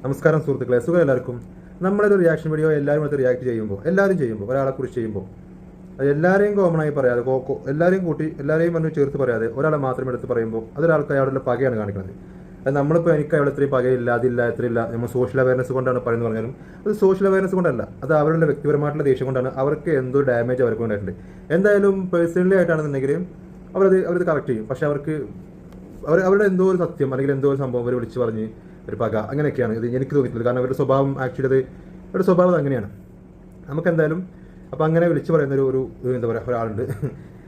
നമസ്കാരം സുഹൃത്തുക്കളെ, സുഖം എല്ലാവർക്കും. നമ്മളൊരു റിയാക്ഷൻ വീഡിയോ എല്ലാവരും റിയാക്ട് ചെയ്യുമ്പോൾ ഒരാളെ കുറിച്ച് ചെയ്യുമ്പോൾ അത് എല്ലാവരെയും കോമൺ ആയി പറയാതെ എല്ലാവരെയും കൂട്ടി എല്ലാവരെയും വന്ന് ചേർത്ത് പറയാതെ ഒരാളെ മാത്രം എടുത്ത് പറയുമ്പോൾ അതൊരാൾക്ക് അയാളുടെ പകയാണ് കാണിക്കുന്നത്. അത് നമ്മളിപ്പോൾ എനിക്ക് അയാൾ ഇത്രയും പകയില്ല, അതില്ല, ഇത്രയില്ല, നമ്മൾ സോഷ്യൽ അവയർനെസ് കൊണ്ടാണ് പറയുന്നത് പറഞ്ഞാലും അത് സോഷ്യൽ അവയർനെസ് കൊണ്ടല്ല, അത് അവരുടെ വ്യക്തിപരമായിട്ടുള്ള ദേഷ്യം കൊണ്ടാണ്. അവർക്ക് എന്തോ ഡാമേജ് അവർക്ക് ഉണ്ടായിട്ടുണ്ട്. എന്തായാലും പേഴ്സണലി ആയിട്ടാണെന്നുണ്ടെങ്കിൽ അവരത് കറക്റ്റ് ചെയ്യും. പക്ഷെ അവരുടെ എന്തോ ഒരു സത്യം അല്ലെങ്കിൽ എന്തോ ഒരു സംഭവം അവർ വിളിച്ച് പറഞ്ഞ് ഒരു പക അങ്ങനെയൊക്കെയാണ് ഇത് എനിക്ക് തോന്നിയിട്ടുള്ളത്. കാരണം അവരുടെ സ്വഭാവം ആക്ച്വലി അവരുടെ സ്വഭാവം അങ്ങനെയാണ്. നമുക്കെന്തായാലും അപ്പോൾ അങ്ങനെ വിളിച്ച് പറയുന്ന ഒരു എന്താ പറയുക ഒരാളുണ്ട്.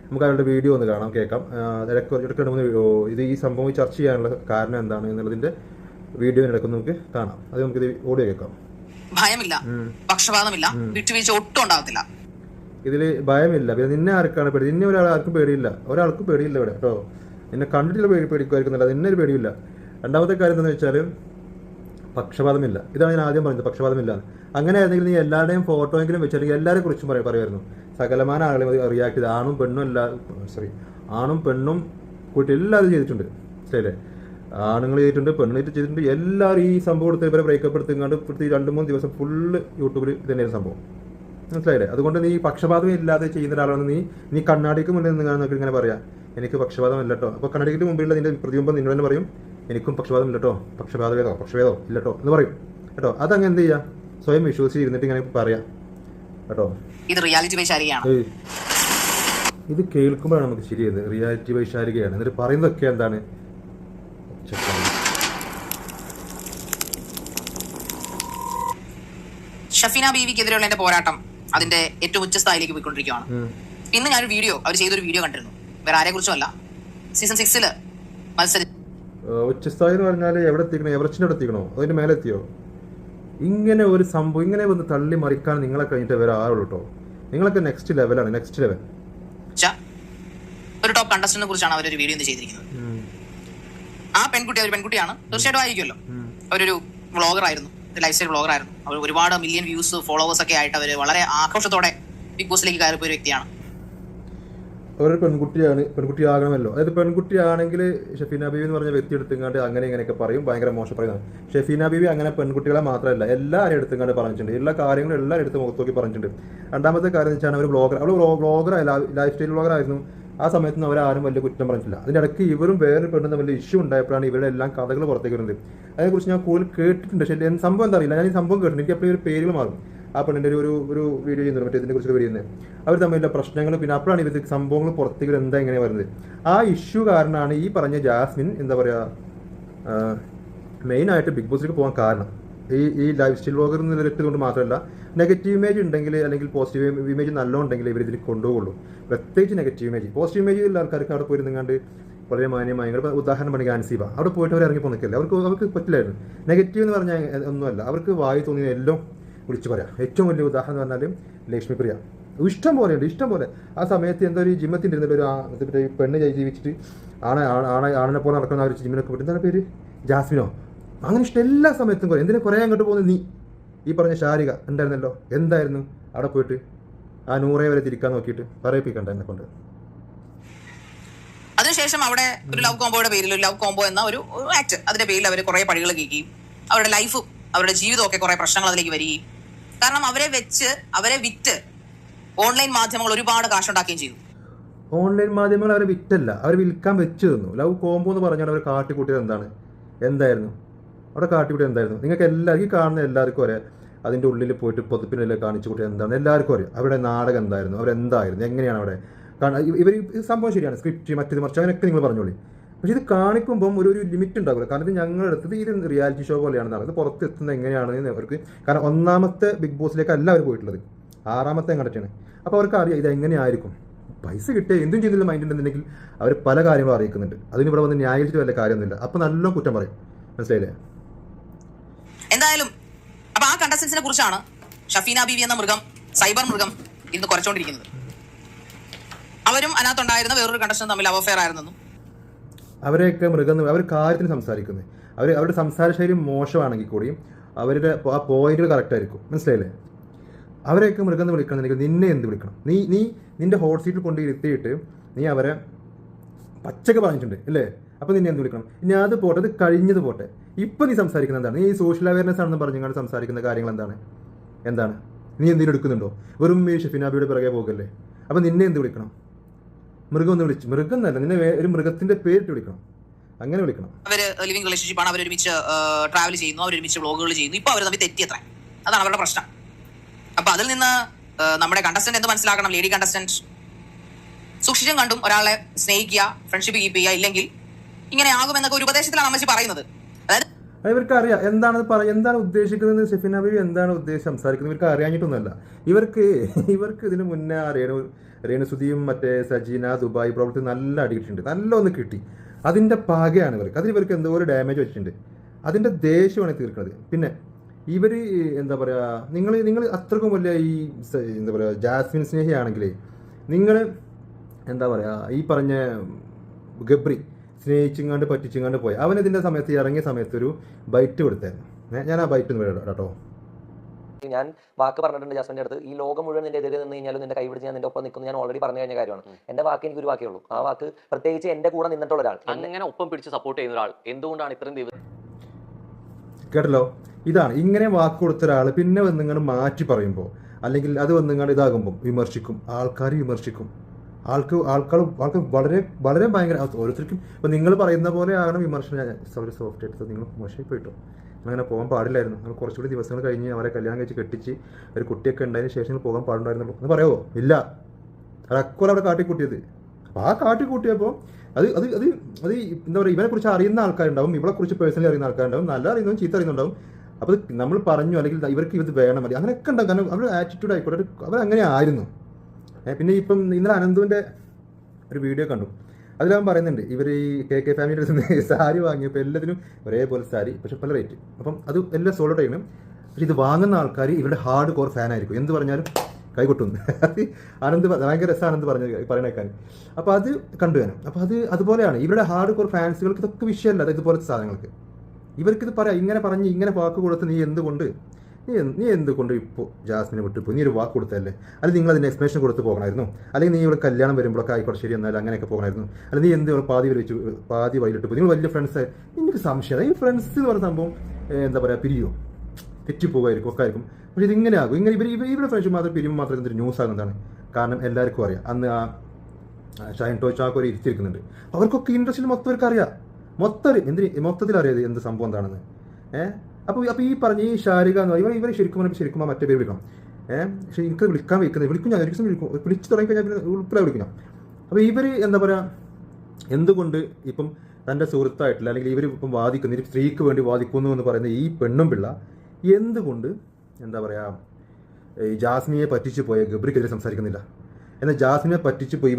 നമുക്ക് അയാളുടെ വീഡിയോ ഒന്ന് കാണാം, കേൾക്കാം. ഇത് ഈ സംഭവം ചർച്ച ചെയ്യാനുള്ള കാരണം എന്താണ് എന്നുള്ളതിന്റെ വീഡിയോ ഇടയ്ക്ക് നമുക്ക് കാണാം. അത് നമുക്കിത് ഓഡിയോ കേൾക്കാം. ഭയമില്ല, പക്ഷപാതമില്ല, വിട്ടുവീഴ്ച ഒട്ടും ഉണ്ടാകത്തില്ല. ഇതില് ഭയമില്ല. പിന്നെ നിന്നെ ആർക്കാണ് പേടി? നിന്നെ ഒരാൾക്കും പേടിയില്ല, ഒരാൾക്കും പേടിയില്ല ഇവിടെ കേട്ടോ. നിന്നെ കണ്ടിട്ടുള്ള പേടിക്കുമായിരിക്കുന്നില്ല, നിന്നെ ഒരു പേടിയില്ല. രണ്ടാമത്തെ കാര്യം എന്താണെന്ന് വെച്ചാൽ പക്ഷപാതമില്ല. ഇതാണ് ഞാൻ ആദ്യം പറഞ്ഞത്, പക്ഷപാതമില്ല. അങ്ങനെ ആയിരുന്നെങ്കിൽ നീ എല്ലാവരുടെയും ഫോട്ടോ എങ്കിലും വെച്ചിട്ടുണ്ടെങ്കിൽ എല്ലാവരെ കുറിച്ചും പറയുമായിരുന്നു. സകലമാന ആളുകളെ റിയാക്ട് ചെയ്ത് ആണും പെണ്ണും കൂട്ടി എല്ലാവരും ചെയ്തിട്ടുണ്ട്. ശരിയല്ലേ? ആണുങ്ങൾ ചെയ്തിട്ടുണ്ട്, പെണ്ണുങ്ങൾ ചെയ്തിട്ടുണ്ട്. എല്ലാവരും ഈ സംഭവം എടുത്ത് ഇവരെ ബ്രേക്കപ്പ് എടുത്തുകൊണ്ട് 2-3 ദിവസം ഫുള്ള് യൂട്യൂബിൽ തന്നെയാണ് സംഭവം. മനസ്സിലായില്ലേ? അതുകൊണ്ട് നീ പക്ഷപാതം ഇല്ലാതെ ചെയ്യുന്ന ഒരാളാണ് നീ കണ്ണാടിക്ക് മുന്നിൽ നിന്ന് ഇങ്ങനെ പറയാം എനിക്ക് പക്ഷപാതം ഇല്ല കേട്ടോ. അപ്പോൾ കണ്ണാടിക്ക് മുമ്പിലുള്ള നിന്റെ പ്രതിബിംബം നിന്നോട് തന്നെ പറയും എനിക്കും പക്ഷപാതം ഇല്ല കേട്ടോ, പക്ഷഭേദോ ഇല്ല കേട്ടോ എന്ന് പറയും കേട്ടോ. അതങ്ങ് എന്ത് ചെയ്യുക, സ്വയം വിശ്വസിച്ച് ഇരുന്നിട്ട് ഇങ്ങനെ പറയാം കേട്ടോ. ഇത് റിയാലിറ്റി വൈശാരികയാണ്. ഇത് കേൾക്കുമ്പോഴാണ് നമുക്ക് ശരിയത്, റിയാലിറ്റി വൈശാരികയാണ്. എന്നിട്ട് പറയുന്നതൊക്കെ എന്താണ്? ഷഫീന ബീവിക്കെതിരെയുള്ള എന്റെ പോരാട്ടം അതിന്റെ ഏറ്റവും ഉച്ച സ്ഥായിലേക്ക് പോയിക്കൊണ്ടിരിക്കുകയാണ്. ഇന്ന് ഞാനൊരു അവർ ചെയ്തൊരു വീഡിയോ കണ്ടിരുന്നു. വേറെ ആരെ കുറിച്ചും അല്ല, സീസൺ 6 മത്സരം. ഉച്ചസ്ഥായി എന്ന് പറഞ്ഞാൽ എവിടെ എത്തിക്കണോ? എവറസ്റ്റിന്റെ അവിടെ എത്തിക്കണോ? അതിന്റെ മേലെ എത്തിയോ? ഇങ്ങനെ ഒരു സംഭവം ഇങ്ങനെ വന്ന് തള്ളി മറിക്കാൻ നിങ്ങളെ കഴിഞ്ഞിട്ട് വേറെ ആളുള്ളൂ കേട്ടോ. നിങ്ങളൊക്കെ നെക്സ്റ്റ് ലെവലാണ്, നെക്സ്റ്റ് ലെവൽ. ഒരു ടോപ്പ് കണ്ടസ്റ്റന്റിനെ കുറിച്ചാണ് അവരൊരു വീഡിയോ ചെയ്തിരിക്കുന്നത്. ആ പെൺകുട്ടിയാണ്, തീർച്ചയായിട്ടും ആയിരിക്കുമല്ലോ. അവരൊരു വ്ളോഗർ ആയിരുന്നു, ലൈഫ് സ്റ്റൈൽ വ്ളോഗർ ആയിരുന്നു. അവർ ഒരുപാട് മില്യൺ വ്യൂസ് ഫോളോവേഴ്സ് ഒക്കെ ആയിട്ട് അവർ വളരെ ആഘോഷത്തോടെ ബിഗ് ബോസിലേക്ക് കയറിപ്പോയ ഒരു വ്യക്തിയാണ്. അവരൊരു പെൺകുട്ടിയാകണമല്ലോ. അതായത് പെൺകുട്ടിയാണെങ്കിൽ ഷഫീന ബീവി എന്ന് പറഞ്ഞ വ്യക്തി എടുത്തുകൊണ്ട് അങ്ങനെ ഇങ്ങനെയൊക്കെ പറയും, ഭയങ്കര മോശം പറയുന്നത്. ഷഫീന ബീവി അങ്ങനെ പെൺകുട്ടികളെ മാത്രമല്ല എല്ലാവരും എടുത്തുകൊണ്ട് പറഞ്ഞിട്ടുണ്ട്, എല്ലാ കാര്യങ്ങളും എല്ലാവരും എടുത്ത് മുഖത്ത് നോക്കി പറഞ്ഞിട്ടുണ്ട്. രണ്ടാമത്തെ കാര്യം എന്ന് വെച്ചാൽ അവർ വ്ളോഗർ ലൈഫ് സ്റ്റൈൽ വ്ളോഗർ ആയിരുന്നു. ആ സമയത്ത് അവരാരും വലിയ കുറ്റം പറഞ്ഞിട്ടില്ല. അതിൻ്റെ ഇടയ്ക്ക് ഇവരും വേറെ പെണ്ണുന്ന വലിയ ഇഷ്യൂ ഉണ്ടായപ്പോഴാണ് ഇവരുടെ എല്ലാം കഥകൾ പുറത്തേക്ക് വരുന്നത്. അതിനെക്കുറിച്ച് ഞാൻ കൂടുതൽ കേട്ടിട്ടുണ്ട്. പക്ഷേ സംഭവം എന്താ അറിയില്ല, ഞാൻ ഈ സംഭവം കേട്ടിട്ടുണ്ട്. എനിക്ക് അപ്പോഴും ഒരു പേരുകൾ മാറും. ആ പെണ്ണിൻ്റെ ഒരു വീഡിയോ ചെയ്യുന്നുണ്ട്, മറ്റേ ഇതിനെ കുറിച്ച് വരുന്നത്. അവർ തമ്മിലുള്ള പ്രശ്നങ്ങൾ, പിന്നെ അപ്പോഴാണ് ഇവർ സംഭവങ്ങൾ പുറത്തേക്ക് എന്താ ഇങ്ങനെ വരുന്നത്. ആ ഇഷ്യൂ കാരണമാണ് ഈ പറഞ്ഞ ജാസ്മിൻ എന്താ പറയുക മെയിനായിട്ട് ബിഗ് ബോസിലേക്ക് പോകാൻ കാരണം. ഈ ലൈഫ് സ്റ്റൈൽ വ്ളോഗർ കൊണ്ട് മാത്രമല്ല, നെഗറ്റീവ് ഇമേജ് ഉണ്ടെങ്കിൽ അല്ലെങ്കിൽ പോസിറ്റീവ് ഇമേജ് നല്ലോണ്ടെങ്കിൽ ഇവർ ഇതിൽ കൊണ്ടുപോകുള്ളൂ. പ്രത്യേകിച്ച് നെഗറ്റീവ് ഇമേജ്. പോസിറ്റീവ് ഇമേജ് ഉള്ള ആൾക്കാർക്ക് അവിടെ പോയി നിങ്ങാണ്ട് വളരെ മാന്യമായി ഉദാഹരണം പറഞ്ഞ ആൻസീബ അവിടെ പോയിട്ട് അവർ ഇറങ്ങി പോകുന്നില്ല. അവർക്ക് പറ്റില്ലായിരുന്നു. നെഗറ്റീവ് എന്ന് പറഞ്ഞാൽ ഒന്നുമല്ല, അവർക്ക് വായി തോന്നിയ എല്ലാം വിളിച്ചു പറയാം. ഏറ്റവും വലിയ ഉദാഹരണം എന്ന് പറഞ്ഞാൽ ലക്ഷ്മിപ്രിയ. ഇഷ്ടം പോലെ ആ സമയത്ത് എന്തോ ഒരു ജിമ്മത്തിൻ്റെ ഇരുന്നിട്ട് ഒരു പെണ്ണ് ജീവിച്ചിട്ട് ആണിനെ പോലെ നടക്കുന്ന ആ ഒരു ജിമ്മിനൊക്കെ പോയിട്ട് എന്താണ് പേര്, ജാസ്മിനോ, അങ്ങനെ ഇഷ്ടം എല്ലാ സമയത്തും എന്തിനാ കുറേ അങ്ങോട്ട് പോകുന്നത്? നീ ഈ പറഞ്ഞ ഷാരിക ഉണ്ടായിരുന്നല്ലോ, എന്തായിരുന്നു അവിടെ പോയിട്ട് ആ 100 വരെ തിരിക്കാൻ നോക്കിയിട്ട് പറയിപ്പിക്കണ്ട എന്നെ കൊണ്ട്. അതിനുശേഷം അവിടെ ഒരു ലവ് കോംബോയുടെ പേരിൽ ഒരു ലവ് കോംബോ എന്ന ഒരു ആക്ട്, അതിന്റെ പേരിൽ അവർ കുറെ പടികൾ കേൾക്കുകയും അവരുടെ ലൈഫും അവരുടെ ജീവിതവും ഒക്കെ കുറെ പ്രശ്നങ്ങൾ അതിലേക്ക് വരികയും, കാരണം അവരെ വിറ്റ് ഓൺലൈൻ മാധ്യമങ്ങൾ ഒരുപാട് കാശുണ്ടാക്കുകയും ചെയ്തു. ഓൺലൈൻ മാധ്യമങ്ങൾ അവരെ വിറ്റല്ല, അവർ വിൽക്കാൻ വെച്ച് തന്നു. ലവ് കോംബോ എന്ന് പറഞ്ഞാൽ അവർ കാട്ടിക്കൂട്ടിയത് എന്തായിരുന്നു അവിടെ കാട്ടിക്കൂട്ടിയത് എന്തായിരുന്നു? നിങ്ങൾക്ക് എല്ലാവർക്കും കാണുന്ന എല്ലാവർക്കും അറിയാം. അതിൻ്റെ ഉള്ളിൽ പോയിട്ട് പൊതുപ്പിനെല്ലാം കാണിച്ചു കൂട്ടിയത് എന്താണ് എല്ലാവർക്കും അറിയാം. അവരുടെ നാടകം എന്തായിരുന്നു, അവരെന്തായിരുന്നു, എങ്ങനെയാണ് അവിടെ ഇവർ സംഭവം ശരിയാണ്, സ്ക്രിപ്റ്റ് മറ്റേത് മറിച്ച് അങ്ങനെയൊക്കെ നിങ്ങൾ പറഞ്ഞോളി. പക്ഷെ ഇത് കാണിക്കുമ്പം ഒരു ലിമിറ്റ് ഉണ്ടാവില്ല. കാരണം ഇത് ഞങ്ങളെടുത്തത് ഇത് റിയാലിറ്റി ഷോ പോലെയാണ് നടക്കുന്നത്. ഇത് പുറത്ത് എത്തുന്നത് എങ്ങനെയാണെന്ന് അവർക്ക്, കാരണം 1ാമത്തെ ബിഗ് ബോസിലേക്ക് അല്ല അവർ പോയിട്ടുള്ളത്, 6ാമത്തെ കണ്ടിട്ടാണ്. അപ്പോൾ അവർക്ക് അറിയാം ഇത് എങ്ങനെയായിരിക്കും. പൈസ കിട്ടിയ എന്തും ചെയ്യുന്നില്ല മൈൻഡ് ഉണ്ടെന്നുണ്ടെങ്കിൽ അവർ പല കാര്യങ്ങളും അറിയിക്കുന്നുണ്ട്. അതിന് ഇവിടെ വന്ന് ന്യായീകരിച്ചിട്ട് വല്ല കാര്യമൊന്നുമില്ല. അപ്പം നല്ല കുറ്റം പറയും. മനസ്സിലായില്ലേ? എന്തായാലും അപ്പൊ ആ കണ്ടസ്റ്റൻസിനെ കുറിച്ചാണ് ഷഫീന ബീവി എന്ന മൃഗം, സൈബർ മൃഗം ഇന്ന് കുറച്ചുകൊണ്ടിരിക്കുന്നത്. അവരും അതിനകത്തുണ്ടായിരുന്ന വേറൊരു കണ്ടസ്റ്റൻ തമ്മിൽ അവഫെയർ ആയിരുന്നു. അവരെയൊക്കെ മൃഗം, അവർ കാര്യത്തിന് സംസാരിക്കുന്നത്, അവരുടെ സംസാര ശൈലി മോശമാണെങ്കിൽ കൂടിയും അവരുടെ ആ പോയിന്റുകൾ കറക്റ്റ് ആയിരിക്കും. മനസ്സിലായില്ലേ? അവരെയൊക്കെ മൃഗം എന്ന് വിളിക്കണമെന്നുണ്ടെങ്കിൽ നിന്നെ എന്ത് വിളിക്കണം? നീ നിന്റെ ഹോട്ട് സീറ്റിൽ കൊണ്ട് ഇരുത്തിയിട്ട് നീ അവരെ പച്ചക്ക് പറഞ്ഞിട്ടുണ്ട് അല്ലേ? അപ്പോൾ നിന്നെ എന്ത് വിളിക്കണം? ഇനി അത് പോട്ടെ, അത് കഴിഞ്ഞത് പോട്ടെ. ഇപ്പം നീ സംസാരിക്കുന്നത് എന്താണ്? നീ ഈ സോഷ്യൽ അവയർനെസ് ആണെന്ന് പറഞ്ഞുകൊണ്ട് സംസാരിക്കുന്ന കാര്യങ്ങൾ എന്താണ് നീ എന്തെങ്കിലും എടുക്കുന്നുണ്ടോ? വെറും ഈ ഷെഫിനാബിയുടെ പിറകെ പോകല്ലേ? അപ്പം നിന്നെ എന്ത് വിളിക്കണം? മൃഗം എന്ന് വിളിച്ച്, മൃഗം എന്നല്ല, നിന്നെ ഒരു മൃഗത്തിന്റെ പേരിട്ട് വിളിക്കണം, അങ്ങനെ വിളിക്കണം. അവര് ലിവിംഗ് റിലേഷൻഷിപ്പ് ആണ്, അവരൊരുമിച്ച് ട്രാവൽ ചെയ്യുന്നു, അവരൊരുമിച്ച് വ്ളോഗുകൾ ചെയ്യുന്നു. ഇപ്പൊ അവർ തമ്മിൽ തെറ്റിയത്ര, അതാണ് അവരുടെ പ്രശ്നം. അപ്പൊ അതിൽ നിന്ന് നമ്മുടെ കണ്ടസ്റ്റന്റ് എന്ത് മനസ്സിലാക്കണം? ലേഡി കണ്ടസ്റ്റന്റ് സൂക്ഷിച്ചും കണ്ടും ഒരാളെ സ്നേഹിക്കുക, ഫ്രണ്ട്ഷിപ്പ് കീപ്പ് ചെയ്യുക, ഇല്ലെങ്കിൽ ഇങ്ങനെ ആകുമെന്നൊക്കെ ഒരു ഉപദേശത്തിലാണ് അമ്മച്ചി പറയുന്നത്. അതായത് ഇവർക്ക് അറിയാം എന്താണ് ഉദ്ദേശിക്കുന്നത്. ഷെഫിന ബീവി എന്താണ് ഉദ്ദേശിച്ച് സംസാരിക്കുന്നത് ഇവർക്ക് അറിയാഞ്ഞിട്ടൊന്നുമല്ല. ഇവർക്ക് ഇതിന് മുന്നേ രേണുസുതിയും മറ്റേ സജീന ദുബായ് പ്രോബ്ലത്തിൽ നല്ല അടിയിട്ടുണ്ട്, നല്ല ഒന്ന് കിട്ടി. അതിൻ്റെ പാകയാണ് ഇവർക്ക് എന്തോ ഒരു ഡാമേജ് വെച്ചിട്ടുണ്ട്. അതിൻ്റെ ദേഷ്യമാണ് തീർക്കുന്നത്. പിന്നെ ഇവർ എന്താ പറയുക, നിങ്ങൾ അത്രക്കും വലിയ എന്താ പറയുക ജാസ്മിൻ സ്നേഹിയാണെങ്കിൽ നിങ്ങൾ എന്താ പറയുക ഈ പറഞ്ഞ ഗബ്രി സ്നേഹിച്ചിങ്ങാണ്ട് പറ്റിച്ചിങ്ങാണ്ട് പോയി അവനതിൻ്റെ സമയത്ത് ഇറങ്ങിയ സമയത്ത് ഒരു ബൈറ്റ് കൊടുത്തായിരുന്നു. ഞാൻ ആ ബൈറ്റ് ഒന്ന് വരാം കേട്ടോ. ഞാൻ വാക്ക് പറഞ്ഞിട്ടുണ്ട് ജാസ്മിന്റെ അടുത്ത്, ഈ ലോകം മുഴുവൻ നിന്റെ എതിരെ നിന്ന് കഴിഞ്ഞാലും നിന്റെ കൈ പിടിച്ച് ഞാൻ നിന്റെ ഒപ്പം നിൽക്കുന്നു. ഞാൻ ഓൾറെഡി പറഞ്ഞു കഴിഞ്ഞ കാര്യമാണ്. എന്റെ വാക്ക് എനിക്ക് ഒരു വാക്കേ ഉള്ളൂ. ആ വാക്ക് പ്രത്യേകിച്ച് എന്റെ കൂടെ നിന്നിട്ടുള്ള ഒരാൾ, അങ്ങനെ ഒപ്പം പിടിച്ച് സപ്പോർട്ട് ചെയ്യുന്ന ഒരാൾ എന്തുകൊണ്ടാണ് ഇത്രയും ദിവസം കേട്ടല്ലോ? ഇതാണ് ഇങ്ങനെ വാക്ക് കൊടുത്ത ഒരാൾ പിന്നെ വന്നിങ്ങാണ്ട് മാറ്റി പറയുമ്പോൾ, അല്ലെങ്കിൽ അത് വന്നിങ്ങാണ്ട് ഇതാകുമ്പോൾ ആൾക്കാർ വിമർശിക്കും. ആൾക്കാർ വളരെ വളരെ ഭയങ്കര ഓരോരുത്തർക്കും ഇപ്പം നിങ്ങൾ പറയുന്ന പോലെ ആകണം വിമർശനം. ഒരു സോഫ്റ്റ് എടുത്ത് നിങ്ങൾ മോശമായി പോയിട്ടോ, അങ്ങനെ പോകാൻ പാടില്ലായിരുന്നു. നമ്മൾ കുറച്ചുകൂടി ദിവസങ്ങൾ കഴിഞ്ഞ് അവരെ കല്യാണം കഴിച്ച് കെട്ടിച്ച് ഒരു കുട്ടിയൊക്കെ ഉണ്ടായതിന് ശേഷം പോകാൻ പാടുണ്ടായിരുന്നുള്ളൂ എന്ന് പറയുമോ? ഇല്ല, അതൊക്കെ അവിടെ കാട്ടിക്കൂട്ടിയത്. അപ്പോൾ ആ കാട്ടിക്കൂട്ടിയപ്പോൾ അത് അത് അത് അത് എന്താ പറയുക, ഇവനെക്കുറിച്ച് അറിയുന്ന ആൾക്കാരുണ്ടാവും, ഇവളെക്കുറിച്ച് പേഴ്സണലി അറിയുന്ന ആൾക്കാരുണ്ടാവും, നല്ല അറിയുന്നതും ചീത്ത അറിയുന്നുണ്ടാവും. അപ്പോൾ നമ്മൾ പറഞ്ഞു അല്ലെങ്കിൽ ഇവർക്ക് ഇത് വേണം മതി അങ്ങനെയൊക്കെ ഉണ്ടാവും. കാരണം അവരുടെ ആറ്റിറ്റ്യൂഡ് ആയിക്കോട്ടെ, അവരങ്ങനെ ആയിരുന്നു. പിന്നെ ഇപ്പം ഇന്നലെ അനന്തുവിൻ്റെ ഒരു വീഡിയോ കണ്ടു. അതിലവൻ പറയുന്നുണ്ട് ഇവർ ഈ കെ ഫാമിലിയുടെ അടുത്ത് സാരി വാങ്ങിയപ്പോൾ എല്ലാത്തിനും ഒരേപോലെ സാരി, പക്ഷെ പല റേറ്റ്. അപ്പം അത് എല്ലാം സോളോ ടൈമിനും. പക്ഷെ ഇത് വാങ്ങുന്ന ആൾക്കാർ ഇവരുടെ ഹാർഡ് കോർ ഫാനായിരിക്കും. എന്ത് പറഞ്ഞാലും കൈകൊട്ടുന്നു. അത് ആനന്ദ് ഭയങ്കര രസം ആനന്ദ് പറയണേക്കാൻ. അപ്പോൾ അത് കണ്ടു വേണം. അപ്പോൾ അതുപോലെയാണ് ഇവരുടെ ഹാർഡ് കോർ ഫാൻസുകൾക്ക് ഇതൊക്കെ വിഷയമല്ല. അത് ഇതുപോലത്തെ സാധനങ്ങൾക്ക് ഇവർക്കിത് പറയാം. ഇങ്ങനെ പറഞ്ഞ് ഇങ്ങനെ വാക്ക് കൊടുത്ത് നീ എന്തുകൊണ്ട് ഇപ്പോൾ ജാസ്മിനെ വിട്ടിപ്പോൾ നീ ഒരു വാക്ക് കൊടുത്തല്ലേ? അല്ലെങ്കിൽ നിങ്ങൾ അതിൻ്റെ എക്സ്പ്ലനേഷൻ കൊടുത്ത് പോകണമായിരുന്നു. അല്ലെങ്കിൽ നീ ഇവിടെ കല്യാണം വരുമ്പോഴൊക്കെ ആയിക്കോട്ടെ ശരി എന്നാലും അങ്ങനെയൊക്കെ പോകണമായിരുന്നു. അല്ലെങ്കിൽ നീ എന്ത് പാതി വഴിയിലിട്ട് പോയി. നിങ്ങൾ വലിയ ഫ്രണ്ട്സ്. എനിക്ക് സംശയം ഈ ഫ്രണ്ട്സ് എന്ന് പറഞ്ഞ സംഭവം എന്താ പറയുക പിരിയോ തെറ്റിപ്പോകായിരിക്കും ഒക്കെ ആയിരിക്കും. പക്ഷേ ഇതിങ്ങനെ ആകും. ഇവരുടെ ഫ്രണ്ട്ഷിപ്പ് മാത്രം പിരിയുമ്പോൾ മാത്രം എന്തൊരു ന്യൂസ് ആകുന്നതാണ്. കാരണം എല്ലാവർക്കും അറിയാം അന്ന് ആ ഷൈൻ ടോച്ചാക്ക് ഒരു ഇരിച്ചിരിക്കുന്നുണ്ട്. അവർക്കൊക്കെ ഇൻഡസ്ട്രിയിൽ മൊത്തം അവർക്ക് അറിയാം. മൊത്തത്തിൽ അറിയാതെ എന്ത് സംഭവം എന്താണെന്ന്. അപ്പോൾ ഈ പറഞ്ഞ ഈ ഷാരിക എന്ന് പറയുമ്പോൾ ഇവർ ശരിക്കും മറ്റേ പേര് വിളിക്കണം. പക്ഷേ എനിക്ക് വിളിക്കാൻ വിളിക്കും ഞാൻ ഒരിക്കലും വിളിച്ച് തുടങ്ങിക്കഴിഞ്ഞാൽ പിന്നെ ഉൾപ്പെടെ വിളിക്കണം. അപ്പോൾ ഇവർ എന്താ പറയുക എന്തുകൊണ്ട് ഇപ്പം തൻ്റെ സുഹൃത്തായിട്ടില്ല അല്ലെങ്കിൽ ഇവർ ഇപ്പം വാദിക്കുന്ന സ്ത്രീക്ക് വേണ്ടി വാദിക്കുന്നു എന്ന് പറയുന്ന ഈ പെണ്ണും പിള്ള എന്തുകൊണ്ട് എന്താ പറയുക ഈ ജാസ്മിനെ പറ്റിച്ച് പോയ ഗബ്രിക്കെതിരെ സംസാരിക്കുന്നില്ല? എന്നാൽ ജാസ്മിനെ പറ്റിച്ച് പോയി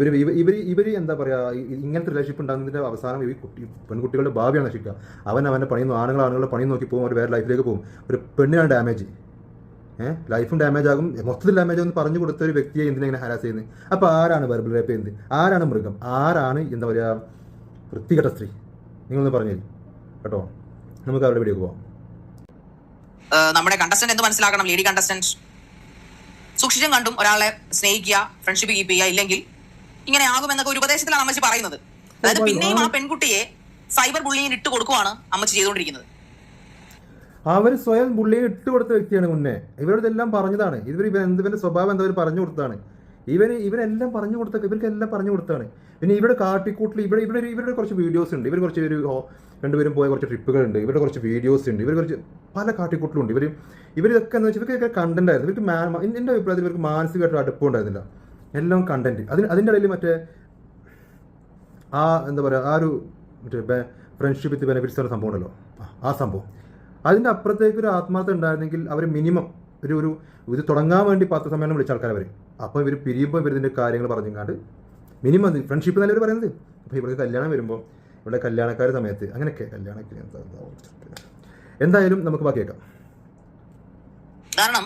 ഇവർ എന്താ പറയുക ഇങ്ങനത്തെ റിലേഷൻഷിപ്പ് ഉണ്ടാകുന്നതിൻ്റെ അവസാനം ഈ പെൺകുട്ടികളുടെ ഭാവിയാണ് നശിക്കുക. അവൻ്റെ പണിയും ആണുങ്ങളുടെ പണിയും നോക്കി പോകും. അവർ വേറെ ലൈഫിലേക്ക് പോകും. ഒരു പെണ്ണിനാണ് ഡാമേജ്, ലൈഫും ഡാമേജ് ആകും, മൊത്തത്തിൽ ഡാമേജ് ആകും പറഞ്ഞ് കൊടുത്ത ഒരു വ്യക്തിയെ എന്തിനെങ്ങനെ ഹാരാസ് ചെയ്യുന്നത്? അപ്പോൾ ആരാണ് വെർബൽ റേപ്പ് ചെയ്യുന്നത്? ആരാണ് മൃഗം? ആരാണ് എന്താ പറയുക വൃത്തികെട്ട സ്ത്രീ? നിങ്ങളൊന്ന് പറഞ്ഞു തരും കേട്ടോ. നമുക്ക് അവരുടെ വീഡിയോ പോവാം. നമ്മുടെ കണ്ടസ്റ്റന്റ് എന്ത് മനസ്സിലാക്കണം? ലേഡി കണ്ടസ്റ്റന്റ് സൂക്ഷിച്ചും കണ്ടും ഒരാളെ സ്നേഹിക്കുക, ഫ്രണ്ട്ഷിപ്പ് കീപ്പ് ചെയ്യുക, ഇല്ലെങ്കിൽ ഇങ്ങനെ ആകുമെന്നൊക്കെ ഒരു ഉപദേശത്തിലാണ് അമ്മച്ചി പറയുന്നത്. അതായത് പിന്നെയും ആ പെൺകുട്ടിയെ സൈബർ ബുള്ളിങ്ങിന് ഇട്ട് കൊടുക്കുവാണ് അമ്മച്ചി ചെയ്തുകൊണ്ടിരിക്കുന്നത്. അവർ സ്വയം ബുള്ളിയെ ഇട്ട് കൊടുത്ത വ്യക്തിയാണ് മുന്നേ. ഇവരോടെല്ലാം പറഞ്ഞതാണ്. ഇവന്റെ സ്വഭാവം എന്താ പറഞ്ഞു കൊടുത്താണ്. ഇവരെല്ലാം പറഞ്ഞു കൊടുത്ത ഇവർക്കെല്ലാം പറഞ്ഞു കൊടുത്താണ്. പിന്നെ ഇവരുടെ കാട്ടിക്കൂട്ടിൽ ഇവരുടെ കുറച്ച് വീഡിയോസ് ഉണ്ട്. രണ്ടുപേരും പോയ കുറച്ച് ട്രിപ്പുകളുണ്ട്. ഇവരുടെ കുറച്ച് വീഡിയോസ് ഉണ്ട്. ഇവർ കുറച്ച് പല കാട്ടിക്കൂട്ടിലുണ്ട്. ഇവരൊക്കെ എന്ന് വെച്ചാൽ ഇവർക്കൊക്കെ കണ്ടന്റ് ആയിരുന്നു. എൻ്റെ അഭിപ്രായത്തിൽ ഇവർക്ക് മാനസികമായിട്ട് അടുപ്പമുണ്ടായിരുന്നില്ല. എല്ലാം കണ്ടന്റ്. അതിൻ്റെ ഇടയിൽ മറ്റേ എന്താ പറയുക ആ ഒരു മറ്റേ ഫ്രണ്ട്ഷിപ്പ് വിത്ത് ബെനിഫിറ്റ്സ് എന്ന സംഭവം ഉണ്ടല്ലോ, ആ സംഭവം. അതിൻ്റെ അപ്പുറത്തേക്ക് ഒരു ആത്മാർത്ഥം ഉണ്ടായിരുന്നെങ്കിൽ അവർ മിനിമം ഒരു ഇത് തുടങ്ങാൻ വേണ്ടി പത്രസമ്മേളനം വിളിച്ച ആൾക്കാർ അവർ. അപ്പോൾ ഇവർ പിരിയുമ്പോൾ ഇവരിതിൻ്റെ കാര്യങ്ങൾ പറഞ്ഞുകൊണ്ട് മിനിമം ഫ്രണ്ട്ഷിപ്പ് എന്നല്ല ഇവർ പറയുന്നത്. അപ്പോൾ ഇവർക്ക് കല്യാണം വരുമ്പോൾ ഇവിടെ കല്യാണക്കാരുടെ സമയത്ത് അങ്ങനെയൊക്കെ കല്യാണത്തിന് എന്തായാലും നമുക്ക് ബാക്കി കേൾക്കാം. കാരണം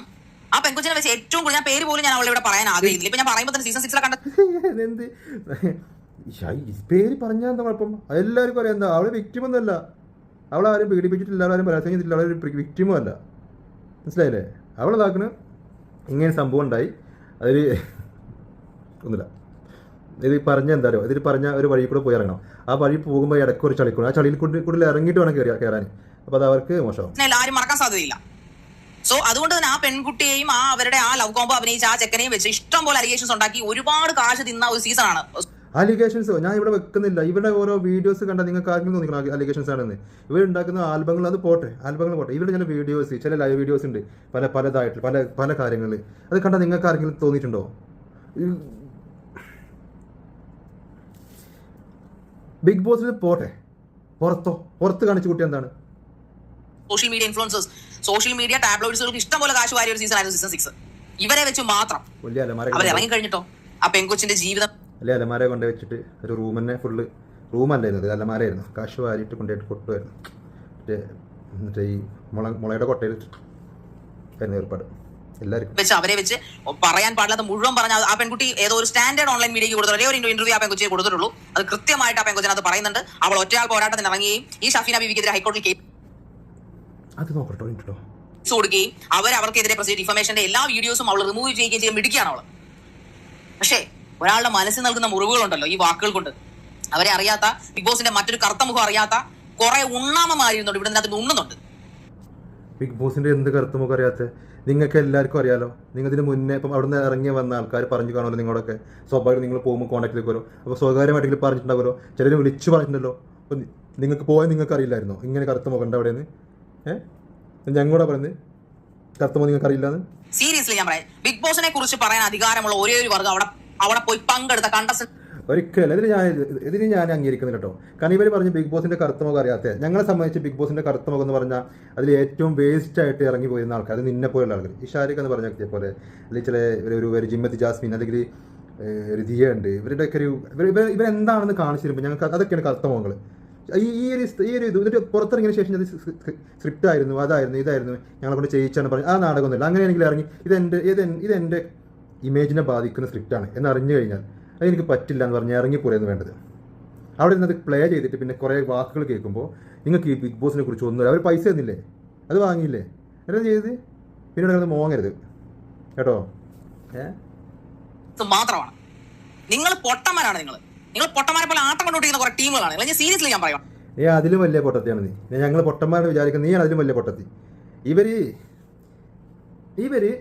ആ പെൺകുച്ചിനെ വെച്ച് ഏറ്റവും കൂടുതൽ ഞാൻ പേര് പോലും ഞാൻ അവളെ ഇവിടെ പറയാൻ ആഗ്രഹിക്കുന്നില്ല. ഇപ്പൊ ഞാൻ പറയുമ്പോൾ തന്നെ സീസൺ 6 കണ്ടത് എന്ത് പേര് പറഞ്ഞാൽ എന്താ കുഴപ്പം? എല്ലാവർക്കും അറിയാം. എന്താ അവളെ വിക്ടിം ഒന്നുമല്ല. അവളാരും പീഡിപ്പിച്ചിട്ടില്ല, ആരും പരാജയം ചെയ്തിട്ടില്ല, അവളൊരു വിക്ടിമും അല്ല. മനസ്സിലായില്ലേ? അവളിതാക്കണ് ഇങ്ങനെ സംഭവം ഉണ്ടായി. അതിൽ ഒന്നുമില്ല. ഇത് പറഞ്ഞ എന്താ ഇതിൽ പറഞ്ഞ ഒരു വഴി കൂടെ പോയി ഇറങ്ങണം. ആ വഴി പോകുമ്പോൾ ഇടയ്ക്ക് ഒരു ചളിക്കൂടെ ആ ചളിയിൽ കൂടുതൽ ഇറങ്ങിയിട്ട് വേണം കയറാൻ. അപ്പോൾ അത് അവർക്ക് മോശമാവും. ആരും മറക്കാൻ സാധ്യതയില്ല. സോ അതുകൊണ്ട് തന്നെ ആ പെൺകുട്ടിയെയും അവരുടെ ആ ലവ് കോംബോ അഭിനയിച്ച ആ ചെക്കനെയും വെച്ച് ഇഷ്ടം പോലെ അലിഗേഷൻസ് ഉണ്ടാക്കി ഒരുപാട് കാശ് തിന്ന ഒരു സീസണാണ്. അലിഗേഷൻസ് ഞാൻ ഇവിടെ വെക്കുന്നില്ല. ഇവരുടെ ഓരോ വീഡിയോസ് കണ്ടാൽ നിങ്ങൾക്ക് ആർക്കും തോന്നിക്കണം അലിഗേഷൻസ് ആണെന്ന്. ഇവരുണ്ടാക്കുന്ന ആൽബങ്ങൾ അത് പോട്ടെ, ആൽബങ്ങൾ പോട്ടെ. ഇവരുടെ ചില വീഡിയോസ്, ചില ലൈവ് വീഡിയോസ് ഉണ്ട് പലതായിട്ട് പല കാര്യങ്ങളിൽ. അത് കണ്ടാൽ നിങ്ങൾക്ക് ആർക്കെങ്കിലും തോന്നിയിട്ടുണ്ടോ? ബിഗ് ബോസിൽ പോട്ടെ, പുറത്ത് കാണിച്ചു കുട്ടി എന്താണ്? Social media influencers, social media ടാബ്ലോയിഡ്സുകൾക്ക് ഇഷ്ടം പോലെ കാശ് വാരിയ ഒരു സീസൺ ആയിരുന്നു സീസൺ 6. ഇവരെ വെച്ച് മാത്രം അവർ ഇറങ്ങി കഴിഞ്ഞിട്ടോ ആ പെൺകൊച്ചിന്റെ ജീവിതം അല്ലെ അലമാര കൊണ്ട് വെച്ചിട്ട് ഒരു റൂം തന്നെ ഫുള്ള് റൂമല്ലായിരുന്നു, അലമാരായിരുന്നു. കാശ് വാരിയിട്ട് കൊണ്ടുപോയിട്ട് കൊട്ടുമായിരുന്നു. മറ്റേ ഈ മുളയുടെ കൊട്ടയിൽ ആയിരുന്നു ഏർപ്പാട് എല്ലാവർക്കും വെച്ച് അവരെ വെച്ച് പറയാൻ പാടില്ലാത്ത മുഴുവൻ പറഞ്ഞ ആ പെൺകുട്ടി ഏതോ ഒരു സ്റ്റാൻഡേർഡ് ഓൺലൈൻ മീഡിയയ്ക്ക് കൊടുത്തു ഒരേ ഒരു ഇന്റർവ്യൂ ആ പെൺകുച്ചിയെ കൊടുത്തിട്ടുള്ളൂ. അത് കൃത്യമായിട്ട് ആ പെൺകൊച്ചിനകത്ത് പറയുന്നുണ്ട്. അവൾ ഒറ്റയാൾ പോരാട്ടത്തിന് ഇറങ്ങുകയും ഈ ഷഫീന ബീവിക്കെതിരെ ഹൈക്കോടതിയിൽ കേസ് കൊടുക്കുകയും അവർക്കെതിരെ പ്രസിദ്ധ ഡിഫമേഷന്റെ എല്ലാ വീഡിയോസും അവൾ റിമൂവ് ചെയ്യുകയും ചെയ്യാൻ മിടിക്കുകയാണ് അവള്. പക്ഷേ ഒരാളുടെ മനസ്സിൽ നൽകുന്ന മുറിവുകളുണ്ടല്ലോ ഈ വാക്കുകൾ കൊണ്ട്, അവരെ അറിയാത്ത ബിഗ് ബോസിന്റെ മറ്റൊരു കറുത്ത മുഖം അറിയാത്ത കുറെ ഉണ്ണാമമാരുന്നുണ്ട് ഇവിടെ അതിന് ഉണ്ണുന്നുണ്ട്. ബിഗ് ബോസിന്റെ എന്ത് കറുത്ത മുഖം അറിയാത്ത നിങ്ങൾക്ക് എല്ലാവർക്കും അറിയാലോ. നിങ്ങൾ ഇതിന് മുന്നേ ഇപ്പം അവിടെ നിന്ന് ഇറങ്ങി വന്ന ആൾക്കാർ പറഞ്ഞു കാണുമല്ലോ. നിങ്ങളൊക്കെ സ്വാഭാവികം നിങ്ങൾ പോകുമ്പോൾ കോൺടാക്റ്റിലേക്ക് വരും. അപ്പോൾ സ്വകാര്യമായിട്ട് പറഞ്ഞിട്ടുണ്ടാവുമല്ലോ, ചിലർ വിളിച്ചു പറഞ്ഞിട്ടുണ്ടല്ലോ. അപ്പം നിങ്ങൾക്ക് പോയാൽ നിങ്ങൾക്ക് അറിയില്ലായിരുന്നോ ഇങ്ങനെ കറുത്ത മുഖം ഉണ്ട് അവിടെയെന്ന്? ഞങ്ങളോട് പറയുന്നത് കറുത്ത മുഖം നിങ്ങൾക്ക് അറിയില്ലാന്ന്? സീരിയസ്ലി ഞാൻ പറയാം, ബിഗ് ബോസിനെ കുറിച്ച് പറയാൻ അധികാരമുള്ള ഒരേ ഒരു വർഗ്ഗം അവിടെ പോയി പങ്കെടുത്ത കണ്ടസ്റ്റന്റ് ഒരിക്കലും ഇതിന് ഞാൻ അംഗീകരിക്കുന്നില്ല കേട്ടോ. കാരണം ഇവർ പറഞ്ഞ് ബിഗ് ബോസിന്റെ കറുത്ത മുഖം അറിയാത്ത, ഞങ്ങളെ സംബന്ധിച്ച് ബിഗ് ബോസിന്റെ കറുത്ത മുഖം എന്ന് പറഞ്ഞാൽ അതിൽ ഏറ്റവും വേസ്റ്റ് ആയിട്ട് ഇറങ്ങി പോയിരുന്ന ആൾക്കാർ, അത് നിന്നെ പോലുള്ള ആൾക്കാർ, ഈ ഷാരിഖ് എന്ന് പറഞ്ഞ വ്യക്തിയെ പോലെ, അല്ലെങ്കിൽ ചില ഒരു ജിമ്മത്ത് ജാസ്മിൻ, അല്ലെങ്കിൽ ഒരു ദിയ ഉണ്ട്, ഇവരുടെയൊക്കെ ഇവരെന്താണെന്ന് കാണിച്ചു തരുമ്പോൾ ഞങ്ങൾക്ക് അതൊക്കെയാണ് കറുത്ത മുഖങ്ങൾ. ഈ ഒരു ഇത് എന്നിട്ട് പുറത്തിറങ്ങിയ ശേഷം അത് സ്ക്രിപ്റ്റ് ആയിരുന്നു, അതായിരുന്നു, ഇതായിരുന്നു, ഞങ്ങളെ കൊണ്ട് ചെയ്യിച്ചാണ് പറഞ്ഞു. ആ നാടകമൊന്നുമില്ല. അങ്ങനെയാണെങ്കിൽ ഇറങ്ങി ഇതെൻ്റെ ഇമേജിനെ ബാധിക്കുന്ന സ്ക്രിപ്റ്റാണ് എന്നറിഞ്ഞു കഴിഞ്ഞാൽ അതെനിക്ക് പറ്റില്ല എന്ന് പറഞ്ഞാൽ ഇറങ്ങിപ്പോരെന്ന് വേണ്ടത്. അവിടെ നിന്ന് അത് പ്ലേ ചെയ്തിട്ട് പിന്നെ കുറേ വാക്കുകൾ കേൾക്കുമ്പോൾ നിങ്ങൾക്ക് ഈ ബിഗ് ബോസിനെ കുറിച്ച് ഒന്നുമില്ല. അവർ പൈസ തന്നില്ലേ, അത് വാങ്ങിയില്ലേ, എന്താ ചെയ്ത് പിന്നീട് അത് മോങ്ങരുത് കേട്ടോ. മാത്രമാണ് നിങ്ങൾ പൊട്ടന്മാരാണ്. നിങ്ങൾ പൊട്ടന്മാരെ പോലെ ആട്ടം കൊണ്ടുകൊണ്ടിരിക്കുന്ന കുറെ ടീമുകളാണ്. സീരിയസ്ലി ഞാൻ പറയാം, അതിലും വലിയ പൊട്ടത്തിയാണ് നീ. ഞങ്ങൾ പൊട്ടന്മാരെ വിചാരിക്കുന്നത് നീയാണ് അതിലും വലിയ പൊട്ടത്തി. ഇവര്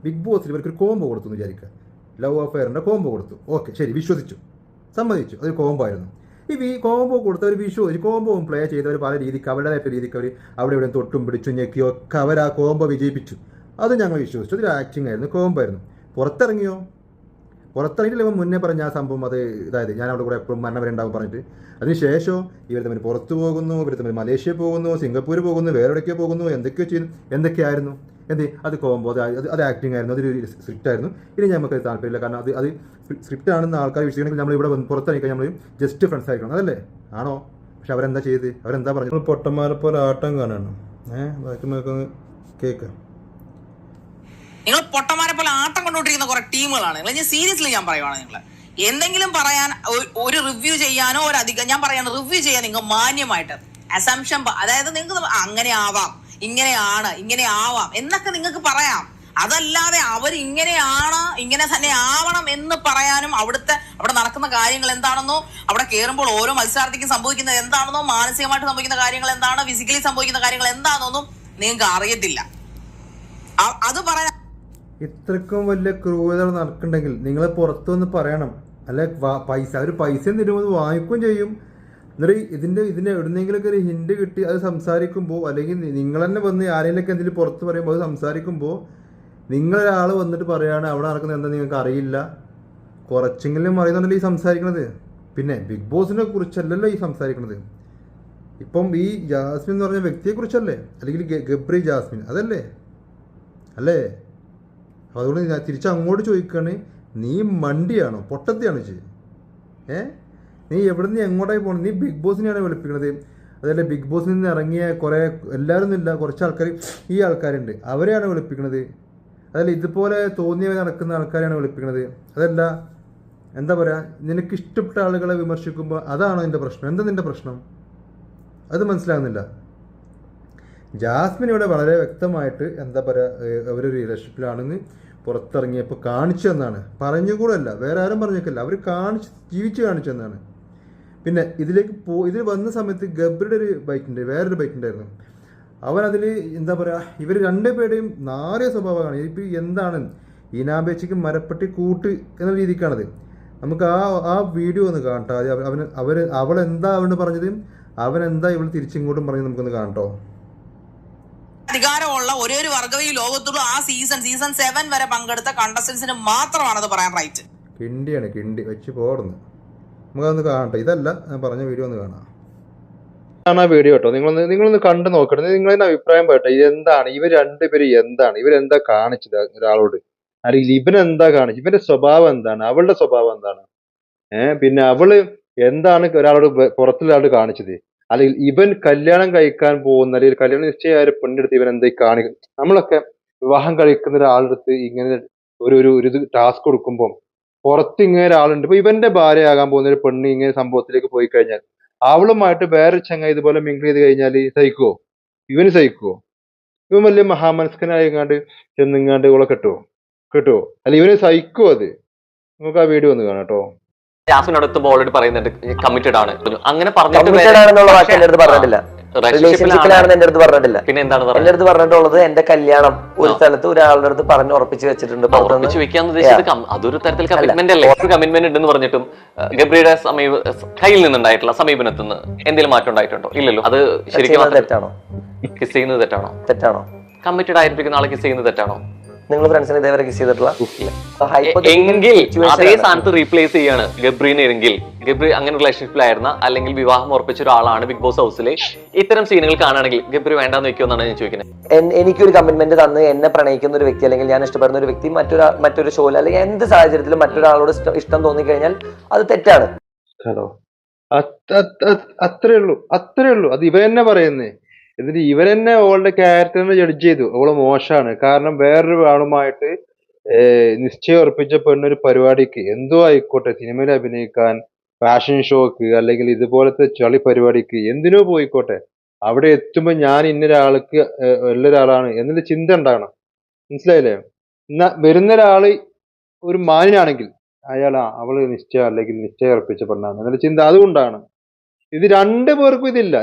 ബിഗ് ബോസിൽ ഇവർക്കൊരു കോംബോ കൊടുത്തു എന്ന് വിചാരിക്കുക. ലവ് അഫെയറിൻ്റെ കോംബോ കൊടുത്തു. ഓക്കെ, ശരി, വിശ്വസിച്ചു, സമ്മതിച്ചു, അതൊരു കോംബോ ആയിരുന്നു. ഈ കോംബോ കൊടുത്തവർ വിശ്വസിച്ച് കോംബോവും പ്ലേ ചെയ്തവർ പല രീതിക്ക് അവരുടേതായിട്ട് രീതിക്ക് അവർ അവിടെ ഇവിടെ തൊട്ടും പിടിച്ചും ഞെക്കിയോ ഒക്കെ അവർ ആ കോംബോ വിജയിപ്പിച്ചു. അത് ഞങ്ങൾ വിശ്വസിച്ചു. അതൊരു ആക്ടിങ് ആയിരുന്നു, കോംബോ ആയിരുന്നു. പുറത്തിറങ്ങിയിട്ടില്ല മുന്നേ പറഞ്ഞ ആ സംഭവം. അത് ഇതായത് ഞാൻ അവിടെ കൂടെ എപ്പോഴും മരണം വരെ ഉണ്ടാവും പറഞ്ഞിട്ട് അതിനുശേഷം ഇവർ തമ്മിൽ പുറത്തു പോകുന്നു, ഇവർ തമ്മിൽ മലേഷ്യ പോകുന്നു, സിംഗപ്പൂർ പോകുന്നു, വേറെ എവിടെയൊക്കെ പോകുന്നു, എന്തൊക്കെയോ ചെയ്യുന്നു. എന്തൊക്കെയായിരുന്നു അത് കോംബോ, അത് ആക്ടിങ് ആയിരുന്നു, അതൊരു സ്ക്രിപ്റ്റ് ആയിരുന്നു. ഇനി നമുക്ക് താല്പര്യമില്ല. കാരണം അത് സ്ക്രിപ്റ്റ് ആണെന്ന് ആൾക്കാർ വിശ്വസിക്കണമെങ്കിൽ നമ്മൾ ഇവിടെ പുറത്തിറങ്ങിക്കാൻ നമ്മൾ ജസ്റ്റ് ഫ്രണ്ട്സ് ആയിരിക്കണം, അതല്ലേ? ആണോ? പക്ഷെ അവരെന്താ ചെയ്ത്, അവരെന്താ പറഞ്ഞു? പൊട്ടന്മാരെ പോലെ ആട്ടം കാണണം. ബാക്കി കേൾക്കാം. നിങ്ങൾ പൊട്ടന്മാരെ പോലെ ആട്ടം കൊണ്ടുകൊണ്ടിരിക്കുന്ന കുറെ ടീമുകളാണ്. ഞാൻ സീരിയസ്ലി ഞാൻ പറയുവാണ്, നിങ്ങൾ എന്തെങ്കിലും പറയാൻ ഒരു റിവ്യൂ ചെയ്യാനോ ഞാൻ പറയാണ് റിവ്യൂ ചെയ്യാൻ നിങ്ങൾ മാന്യമായിട്ട് അസംഷൻ, അതായത് നിങ്ങൾക്ക് അങ്ങനെ ആവാം, ഇങ്ങനെയാണ്, ഇങ്ങനെ ആവാം എന്നൊക്കെ നിങ്ങൾക്ക് പറയാം. അതല്ലാതെ അവർ ഇങ്ങനെയാണ്, ഇങ്ങനെ തന്നെ ആവണം എന്ന് പറയാനും അവിടെ നടക്കുന്ന കാര്യങ്ങൾ എന്താണെന്നോ, അവിടെ കയറുമ്പോൾ ഓരോ മത്സരാർത്ഥിക്കും സംഭവിക്കുന്നത് എന്താണെന്നോ, മാനസികമായിട്ട് സംഭവിക്കുന്ന കാര്യങ്ങൾ എന്താണ്, ഫിസിക്കലി സംഭവിക്കുന്ന കാര്യങ്ങൾ എന്താണെന്നൊന്നും നിങ്ങൾക്ക് അറിയത്തില്ല. അത് പറയാൻ ഇത്രക്കും വലിയ ക്രൂരത നടക്കുന്നുണ്ടെങ്കിൽ നിങ്ങൾ പുറത്തുനിന്ന് പറയണം. അല്ലെ പൈസ തരുമ്പോൾ വാങ്ങിക്കുകയും ചെയ്യും. എന്നിട്ട് ഇതിൻ്റെ എവിടുന്നെങ്കിലൊക്കെ ഒരു ഹിന്റ് കിട്ടി അത് സംസാരിക്കുമ്പോൾ, അല്ലെങ്കിൽ നിങ്ങൾ തന്നെ വന്ന് ആരെങ്കിലൊക്കെ എന്തെങ്കിലും പുറത്ത് പറയുമ്പോൾ അത് സംസാരിക്കുമ്പോൾ നിങ്ങളൊരാൾ വന്നിട്ട് പറയുകയാണ് അവിടെ നടക്കുന്നത് എന്താ നിങ്ങൾക്ക് അറിയില്ല, കുറച്ചെങ്കിലും അറിയുന്നുണ്ടല്ലോ ഈ സംസാരിക്കണത്. പിന്നെ ബിഗ് ബോസിനെ കുറിച്ചല്ലല്ലോ ഈ സംസാരിക്കണത്. ഇപ്പം ഈ ജാസ്മിൻ എന്ന് പറഞ്ഞ വ്യക്തിയെക്കുറിച്ചല്ലേ, അല്ലെങ്കിൽ ഗബ്രി ജാസ്മിൻ അതല്ലേ അല്ലേ? അതുകൊണ്ട് ഞാൻ തിരിച്ചങ്ങോട്ട് ചോദിക്കുകയാണ്, നീ മണ്ടിയാണോ പൊട്ടത്തിയാണോ ചെയ്യും? നീ എവിടെ നിന്ന് എങ്ങോട്ടായി പോകണം? നീ ബിഗ് ബോസിനെയാണ് വിളിപ്പിക്കുന്നത്. അതല്ലേ ബിഗ് ബോസിൽ നിന്ന് ഇറങ്ങിയ കുറേ എല്ലാവരും ഇല്ല, കുറച്ച് ആൾക്കാർ ഈ ആൾക്കാരുണ്ട്, അവരെയാണ് വിളിപ്പിക്കുന്നത്. അതല്ല ഇതുപോലെ തോന്നിയവ നടക്കുന്ന ആൾക്കാരെയാണ് വിളിപ്പിക്കുന്നത്. അതല്ല എന്താ പറയുക, നിനക്ക് ഇഷ്ടപ്പെട്ട ആളുകളെ വിമർശിക്കുമ്പോൾ അതാണോ നിൻ്റെ പ്രശ്നം? എന്താ നിൻ്റെ പ്രശ്നം? അത് മനസ്സിലാകുന്നില്ല. ജാസ്മിൻ ഇവിടെ വളരെ വ്യക്തമായിട്ട് എന്താ പറയുക, അവരൊരു റിലേഷൻഷിപ്പിലാണെന്ന് പുറത്തിറങ്ങിയപ്പോൾ കാണിച്ചു തന്നാണ്. പറഞ്ഞുകൂടല്ല, വേറെ ആരും പറഞ്ഞേക്കല്ല, അവർ ജീവിച്ച് കാണിച്ചു തന്നാണ്. പിന്നെ ഇതിൽ വന്ന സമയത്ത് ഗബ്രിയുടെ ഒരു ബൈക്കുണ്ട്, വേറൊരു ബൈക്കുണ്ടായിരുന്നു. അവൻ അതിൽ എന്താ പറയുക, ഇവർ രണ്ടുപേരുടെയും നാറിയ സ്വഭാവമാണ്. ഇപ്പം എന്താണ് ഈനാമ്പേച്ചിക്ക് മരപ്പെട്ടി കൂട്ട് എന്ന രീതിക്കാണത്. നമുക്ക് ആ വീഡിയോ ഒന്ന് കാണട്ടോ. അവളെന്താ അവന് പറഞ്ഞത്, അവനെന്താ ഇവൾ തിരിച്ചിങ്ങോട്ടും പറഞ്ഞത് നമുക്കൊന്ന് കാണട്ടോ. അധികാരമുള്ള ഒരേ ഒരു വർഗ്ഗം ഈ ലോകത്തുള്ളൂ. ആ സീസൺ 7 വരെ പങ്കെടുത്ത കണ്ടസ്റ്റൻസിന് മാത്രമാണത് പറയാൻ റൈറ്റ്. കിണ്ടിയാണ്, കിണ്ടി വെച്ച് പോടുന്നു. നമുക്കതൊന്ന് കാണട്ടെ. ഇതല്ല ഞാൻ പറഞ്ഞ വീഡിയോ ഒന്ന് കാണാം. ആ വീഡിയോ കേട്ടോ, നിങ്ങളൊന്ന് കണ്ടു നോക്കട്ടെ. നിങ്ങളതിന്റെ അഭിപ്രായം പറയട്ടെ. ഇതെന്താണ് ഇവർ രണ്ടുപേരും, എന്താണ് ഇവരെന്താ കാണിച്ചത് ഒരാളോട്, അല്ലെങ്കിൽ ഇവനെന്താ കാണിച്ചത്, ഇവന്റെ സ്വഭാവം എന്താണ്, അവളുടെ സ്വഭാവം എന്താണ്, പിന്നെ അവള് എന്താണ് ഒരാളോട് പുറത്തുള്ളയാളോട് കാണിച്ചത്, അല്ലെങ്കിൽ ഇവൻ കല്യാണം കഴിക്കാൻ പോകുന്ന, അല്ലെങ്കിൽ കല്യാണം നിശ്ചയമായ പെണ്ണെടുത്ത് ഇവൻ എന്തായി കാണിക്കും. നമ്മളൊക്കെ വിവാഹം കഴിക്കുന്ന ഒരാളെടുത്ത് ഇങ്ങനെ ഒരു ടാസ്ക് കൊടുക്കുമ്പോൾ പുറത്ത് ഇങ്ങനെ ഒരാളുണ്ട്. ഇപ്പൊ ഇവന്റെ ഭാര്യയാകാൻ പോകുന്ന ഒരു പെണ്ണ് ഇങ്ങനെ സംഭവത്തിലേക്ക് പോയി കഴിഞ്ഞാൽ അവളുമായിട്ട് വേറെ ചങ്ങ ഇതുപോലെ മിങ്കിൾ ചെയ്ത് കഴിഞ്ഞാൽ സഹിക്കുവോ? ഇവന് സഹിക്കുവോ? ഇവൻ വലിയ മഹാമനസ്കനായിങ്ങാണ്ട് ചെന്നിങ്ങാണ്ട് ഇവളെ കിട്ടുവോ? അല്ല ഇവന് സഹിക്കുവോ? അത് നമുക്ക് ആ വീഡിയോ ഒന്ന് കാണാം കേട്ടോ. ജാസ്മിനോട് എത്തുമ്പോൾ ഓൾറെഡി പറയുന്നുണ്ട് കമ്മിറ്റഡ് ആണ്. അങ്ങനെ റിലേഷൻഷിപ്പിലാണെന്ന് എന്റെ അടുത്ത് പറഞ്ഞിട്ടില്ല. പിന്നെ എന്താണ് എന്റെ അടുത്ത് പറഞ്ഞിട്ടുള്ളത് എന്റെ കല്യാണം ഒരു സ്ഥലത്ത് ഒരാളുടെ അടുത്ത് പറഞ്ഞ് ഉറപ്പിച്ച് വെച്ചിട്ടുണ്ട്. ഉറപ്പിച്ച് വെക്കാന്ന് ഉദ്ദേശിച്ചത് അതൊരു തരത്തിൽ കമ്മിറ്റ്മെന്റ് അല്ലേ? കമ്മിറ്റ്മെന്റ് ഉണ്ടെന്ന് പറഞ്ഞിട്ടും ഗബ്രിയുടെ കയ്യിൽ നിന്നുണ്ടായിട്ടുള്ള സമീപനത്തിൽ നിന്ന് എന്തെങ്കിലും മാറ്റം ഉണ്ടായിട്ടുണ്ടോ? ഇല്ലല്ലോ. അത് ശരിക്കും തെറ്റാണോ? കിസ് ചെയ്യുന്നത് തെറ്റാണോ? കമ്മിറ്റഡ് ആയിരിക്കുന്ന ആളെ കിസ് ചെയ്യുന്നത് തെറ്റാണോ? നിങ്ങൾ ഫ്രണ്ട്സിനെ ഇതേവരെ കിസ് ചെയ്തിട്ടുള്ള എങ്കിൽ അതേ സ്ഥാനത്ത് റീപ്ലേസ് ചെയ്യാണ് ഗബ്രീനെ. എങ്കിൽ ഗബ്രി അങ്ങനെ റിലേഷൻഷിപ്പിലായിരുന്ന അല്ലെങ്കിൽ വിവാഹം ഉറപ്പിച്ച ഒരാളാണ് ബിഗ് ബോസ് ഹൗസിലെ ഇത്തരം സീനുകൾ കാണുകയാണെങ്കിൽ ഗബ്രി വേണ്ടാന്ന് വെക്കുമെന്നാണ് ഞാൻ ചോദിക്കുന്നത്. എനിക്കൊരു കമ്മിറ്റ്മെന്റ് തന്ന് എന്നെ പ്രണയിക്കുന്ന ഒരു വ്യക്തി, അല്ലെങ്കിൽ ഞാൻ ഇഷ്ടപ്പെടുന്ന ഒരു വ്യക്തി മറ്റൊരു ഷോയിൽ അല്ലെങ്കിൽ എന്ത് സാഹചര്യത്തിലും മറ്റൊരാളോട് ഇഷ്ടം തോന്നിക്കഴിഞ്ഞാൽ അത് തെറ്റാണ്. ഹലോ, അത്രേ ഉള്ളൂ. അത് ഇവ തന്നെ പറയുന്നേ. എന്നിട്ട് ഇവരെന്നെ അവളുടെ ക്യാരക്ടറിനെ ജഡ്ജ് ചെയ്തു. അവള് മോശമാണ്, കാരണം വേറൊരു ആളുമായിട്ട് നിശ്ചയം ഉറപ്പിച്ച പെണ്ണൊരു പരിപാടിക്ക് എന്തോ ആയിക്കോട്ടെ, സിനിമയിൽ അഭിനയിക്കാൻ, ഫാഷൻ ഷോക്ക്, അല്ലെങ്കിൽ ഇതുപോലത്തെ ചളി പരിപാടിക്ക് എന്തിനോ പോയിക്കോട്ടെ, അവിടെ എത്തുമ്പോൾ ഞാൻ ഇന്നൊരാൾക്ക് ഉള്ളൊരാളാണ് എന്നൊരു ചിന്ത ഉണ്ടാകണം. മനസ്സിലായില്ലേ? വരുന്ന ഒരാള് ഒരു മാന്യനാണെങ്കിൽ അവള് നിശ്ചയം അല്ലെങ്കിൽ നിശ്ചയം ഉറപ്പിച്ച പെണ്ണാണ് എന്നൊരു ചിന്ത അതുകൊണ്ടാണ്. ഇത് രണ്ടു പേർക്കും ഇതില്ല.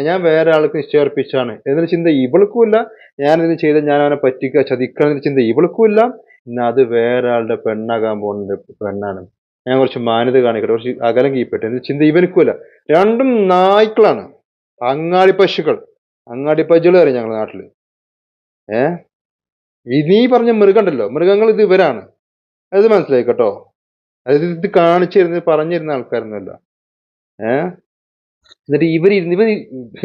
ഞാൻ വേറെ ആൾക്ക് നിശ്ചയർപ്പിച്ചാണ് എന്നൊരു ചിന്ത ഇവൾക്കും ഇല്ല. ഞാനിത് ചെയ്ത ഞാൻ അവനെ പറ്റിക്കുക ചതിക്കണം എന്നൊരു ചിന്ത ഇവൾക്കും ഇല്ല. പിന്നെ അത് വേറെ ആളുടെ പെണ്ണാകാൻ പോകുന്ന പെണ്ണാണ്, ഞാൻ കുറച്ച് മാന്യത കാണിക്കട്ടെ, കുറച്ച് അകലം കീപ്പട്ടെ എന്നൊരു ചിന്ത ഇവനക്കും ഇല്ല. രണ്ടും നായ്ക്കളാണ്, അങ്ങാടി പശുക്കൾ അറിയാം ഞങ്ങളുടെ നാട്ടില്. നീ പറഞ്ഞ മൃഗമുണ്ടല്ലോ, മൃഗങ്ങൾ ഇത് ഇവരാണ്. അത് മനസ്സിലായിക്കോട്ടോ. അതായത് ഇത് കാണിച്ചിരുന്ന് പറഞ്ഞിരുന്ന ആൾക്കാരൊന്നുമല്ല. എന്നിട്ട് ഇവർ